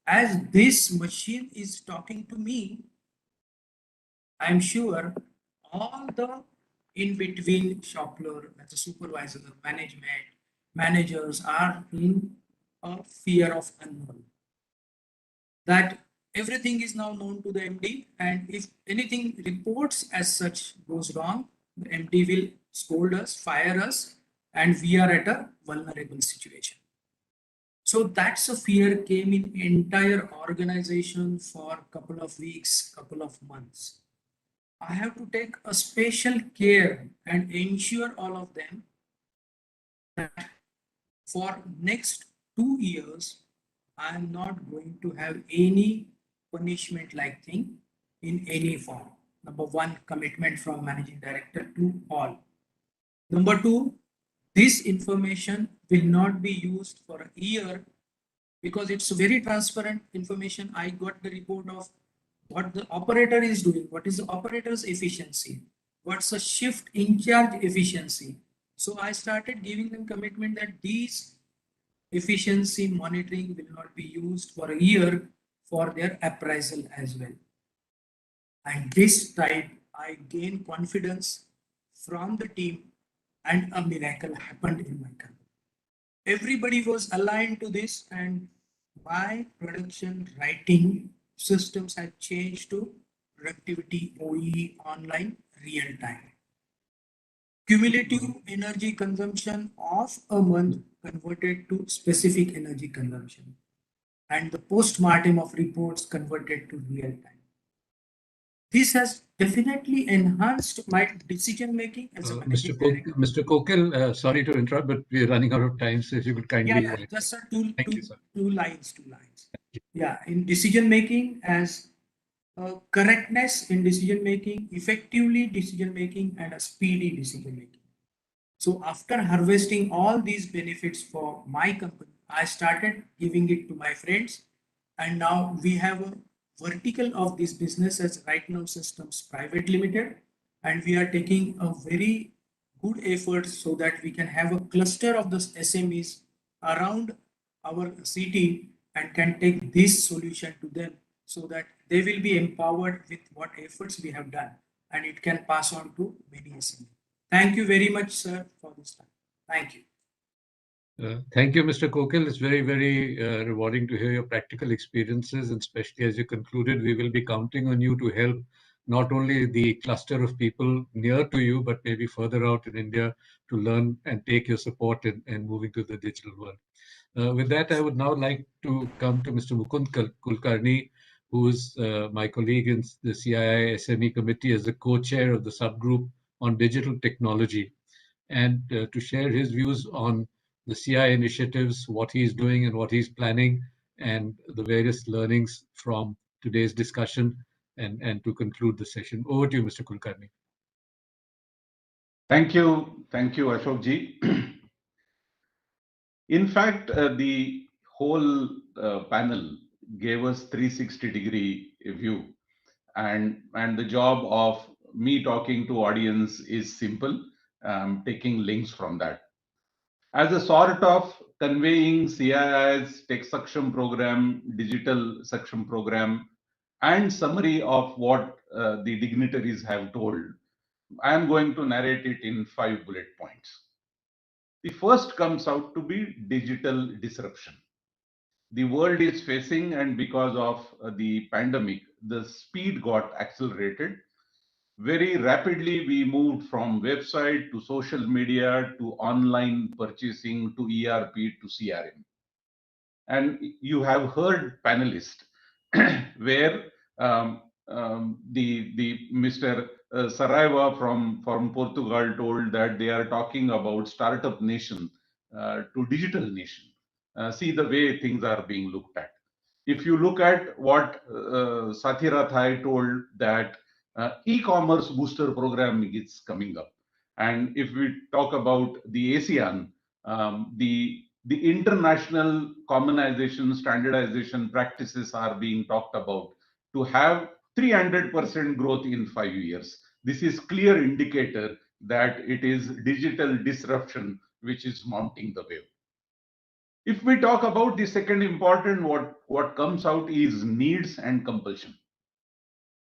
As this machine is talking to me, I'm sure all the in between shop floor, as a supervisor, management, managers are in a fear of unknown. That everything is now known to the MD, and if anything reports as such goes wrong, the MD will scold us, fire us, and we are at a vulnerable situation. So that's a fear came in entire organization for a couple of weeks, couple of months. I have to take a special care and ensure all of them that for next 2 years, I am not going to have any punishment like thing in any form. Number one, commitment from managing director to all. Number two, This information will not be used for a year because it's very transparent information. I got the report of what the operator is doing, what is the operator's efficiency, what's the shift in charge efficiency. So I started giving them commitment that these efficiency monitoring will not be used for a year for their appraisal as well. And this time I gained confidence from the team and a miracle happened in my company. Everybody was aligned to this and my production writing systems had changed to productivity OE online real time. Cumulative energy consumption of a month converted to specific energy consumption and the post-mortem of reports converted to real time. This has definitely enhanced my decision making as a managing director. Mr. Kokil, sorry to interrupt, but we're running out of time. So if you could kindly. Yeah, just two lines. You. Yeah, in decision making as correctness in decision making, effectively decision making, and a speedy decision making. So after harvesting all these benefits for my company, I started giving it to my friends, and now we have a vertical of this business as Right Now Systems Private Limited, and we are taking a very good effort so that we can have a cluster of the SMEs around our city and can take this solution to them so that they will be empowered with what efforts we have done and it can pass on to many SMEs. Thank you very much, sir, for this time. Thank you. Thank you, Mr. Kokil. It's very, very rewarding to hear your practical experiences, and especially as you concluded, we will be counting on you to help not only the cluster of people near to you, but maybe further out in India to learn and take your support in moving to the digital world. With that, I would now like to come to Mr. Mukund Kulkarni, who is my colleague in the CII SME committee as the co-chair of the subgroup on digital technology, and to share his views on the CII initiatives, what he's doing and what he's planning, and the various learnings from today's discussion, and to conclude the session. Over to you, Mr. Kulkarni. Thank you, Ashok ji. In fact, the whole panel gave us 360-degree view, and the job of me talking to audience is simple, taking links from that. As a sort of conveying CII's Tech Saksham program, Digital Saksham program, and summary of what the dignitaries have told, I am going to narrate it in 5 bullet points. The first comes out to be digital disruption. The world is facing, and because of the pandemic, the speed got accelerated. Very rapidly, we moved from website to social media to online purchasing to ERP to CRM. And you have heard panelists where the Mr. Saraiva from Portugal told that they are talking about startup nation to digital nation. See the way things are being looked at. If you look at what Sathira Thai told, that e-commerce booster program is coming up. And if we talk about the Asean, the international commonization, standardization practices are being talked about to have 300% growth in 5 years. This is clear indicator that it is digital disruption which is mounting the wave. If we talk about the second important, what comes out is needs and compulsion.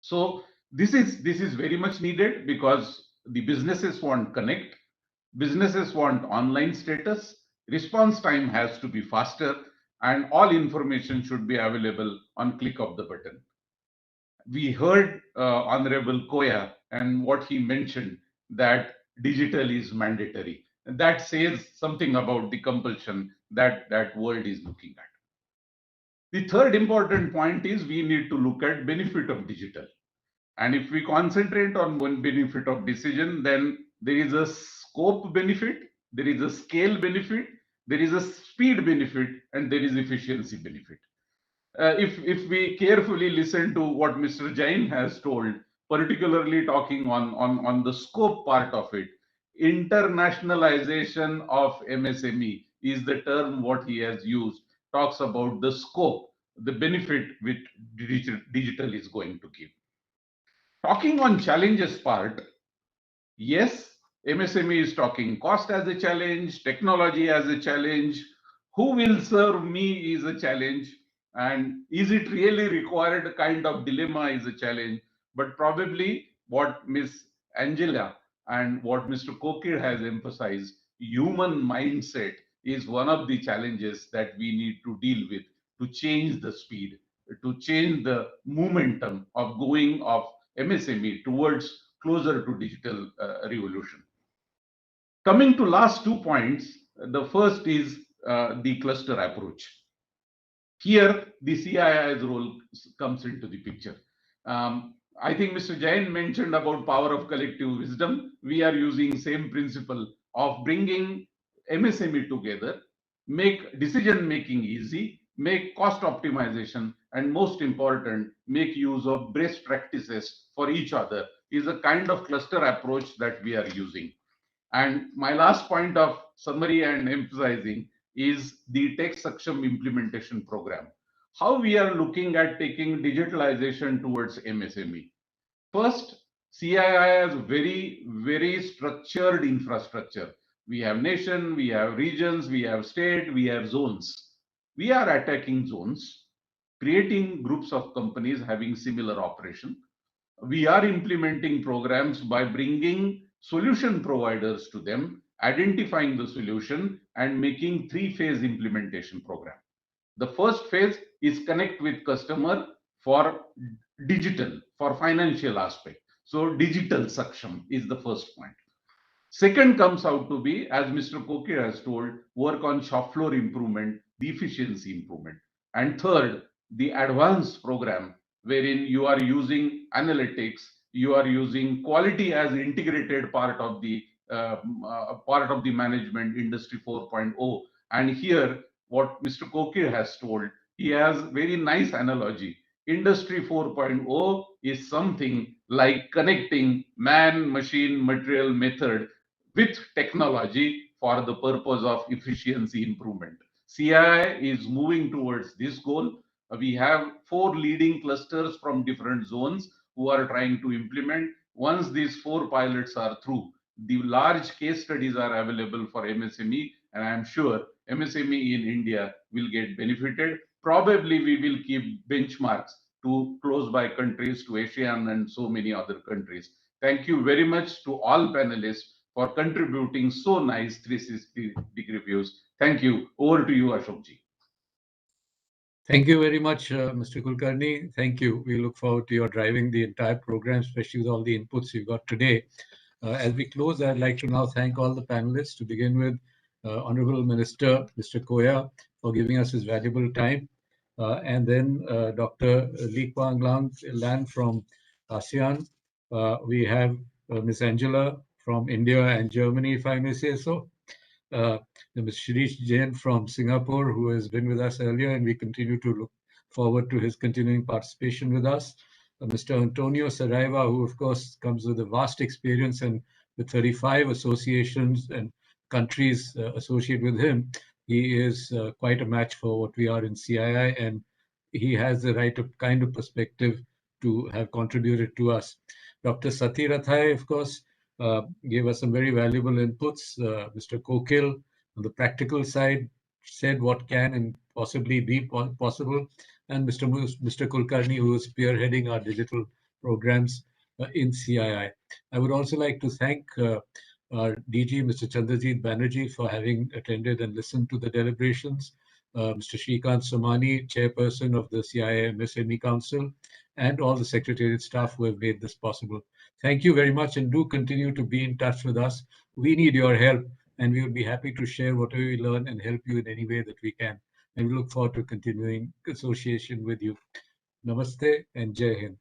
So this is very much needed because the businesses want connect, businesses want online status, response time has to be faster, and all information should be available on click of the button. We heard Honorable Koya and what he mentioned, that digital is mandatory. And that says something about the compulsion that world is looking at. The third important point is we need to look at benefit of digital. And if we concentrate on one benefit of decision, then there is a scope benefit, there is a scale benefit, there is a speed benefit, and there is efficiency benefit. If we carefully listen to what Mr. Jain has told, particularly talking on the scope part of it, internationalization of MSME is the term what he has used, talks about the scope, the benefit which digital is going to give. Talking on challenges part, yes, MSME is talking cost as a challenge, technology as a challenge, who will serve me is a challenge, and is it really required kind of dilemma is a challenge. But probably what Ms. Angela and what Mr. Kokir has emphasized, human mindset is one of the challenges that we need to deal with to change the speed, to change the momentum of going of MSME towards closer to digital revolution. Coming to last 2 points, the first is the cluster approach. Here, the CII's role comes into the picture. I think Mr. Jain mentioned about power of collective wisdom. We are using same principle of bringing MSME together, make decision making easy, make cost optimization, and most important, make use of best practices for each other is a kind of cluster approach that we are using. And my last point of summary and emphasizing is the Tech Saksham implementation program. How we are looking at taking digitalization towards MSME. First, CII has very, very structured infrastructure. We have nation, we have regions, we have state, we have zones. We are attacking zones, creating groups of companies having similar operation. We are implementing programs by bringing solution providers to them, identifying the solution, and making 3-phase implementation program. The first phase is connect with customer for digital, for financial aspect. So digital Saksham is the first point. Second comes out to be, as Mr. Kokir has told, work on shop floor improvement, the efficiency improvement. And third, the advanced program, wherein you are using analytics, you are using quality as integrated part of the management, Industry 4.0. And here, what Mr. Kokir has told, he has very nice analogy. Industry 4.0 is something like connecting man, machine, material, method with technology for the purpose of efficiency improvement. CII is moving towards this goal. We have 4 leading clusters from different zones who are trying to implement. Once these 4 pilots are through, the large case studies are available for MSME, and I am sure MSME in India will get benefited. Probably we will keep benchmarks to close by countries, to Asean and so many other countries. Thank you very much to all panelists for contributing so nice 360-degree views. Thank you. Over to you, Ashokji. Thank you very much, Mr. Kulkarni. Thank you. We look forward to your driving the entire program, especially with all the inputs you've got today. As we close, I'd like to now thank all the panelists, to begin with Honorable Minister, Mr. Koya, for giving us his valuable time. And then Dr. Lee Kwang Lan from Asean. We have Ms. Angela from India and Germany, if I may say so. Ms. Shirish Jain from Singapore, who has been with us earlier, and we continue to look forward to his continuing participation with us. Mr. Antonio Saraiva, who of course comes with a vast experience and with 35 associations and countries associated with him. He is quite a match for what we are in CII, and he has the right kind of perspective to have contributed to us. Dr. Sati Rathai, of course, gave us some very valuable inputs. Mr. Kokil, on the practical side, said what can and possibly be possible. And Mr. Kulkarni, who is spearheading our digital programs in CII. I would also like to thank our DG, Mr. Chandrajit Banerjee, for having attended and listened to the deliberations. Mr. Shrikant Somani, chairperson of the CII MSME Council, and all the secretariat staff who have made this possible. Thank you very much, and do continue to be in touch with us. We need your help, and we will be happy to share whatever we learn and help you in any way that we can. And we look forward to continuing association with you. Namaste and Jai Hind.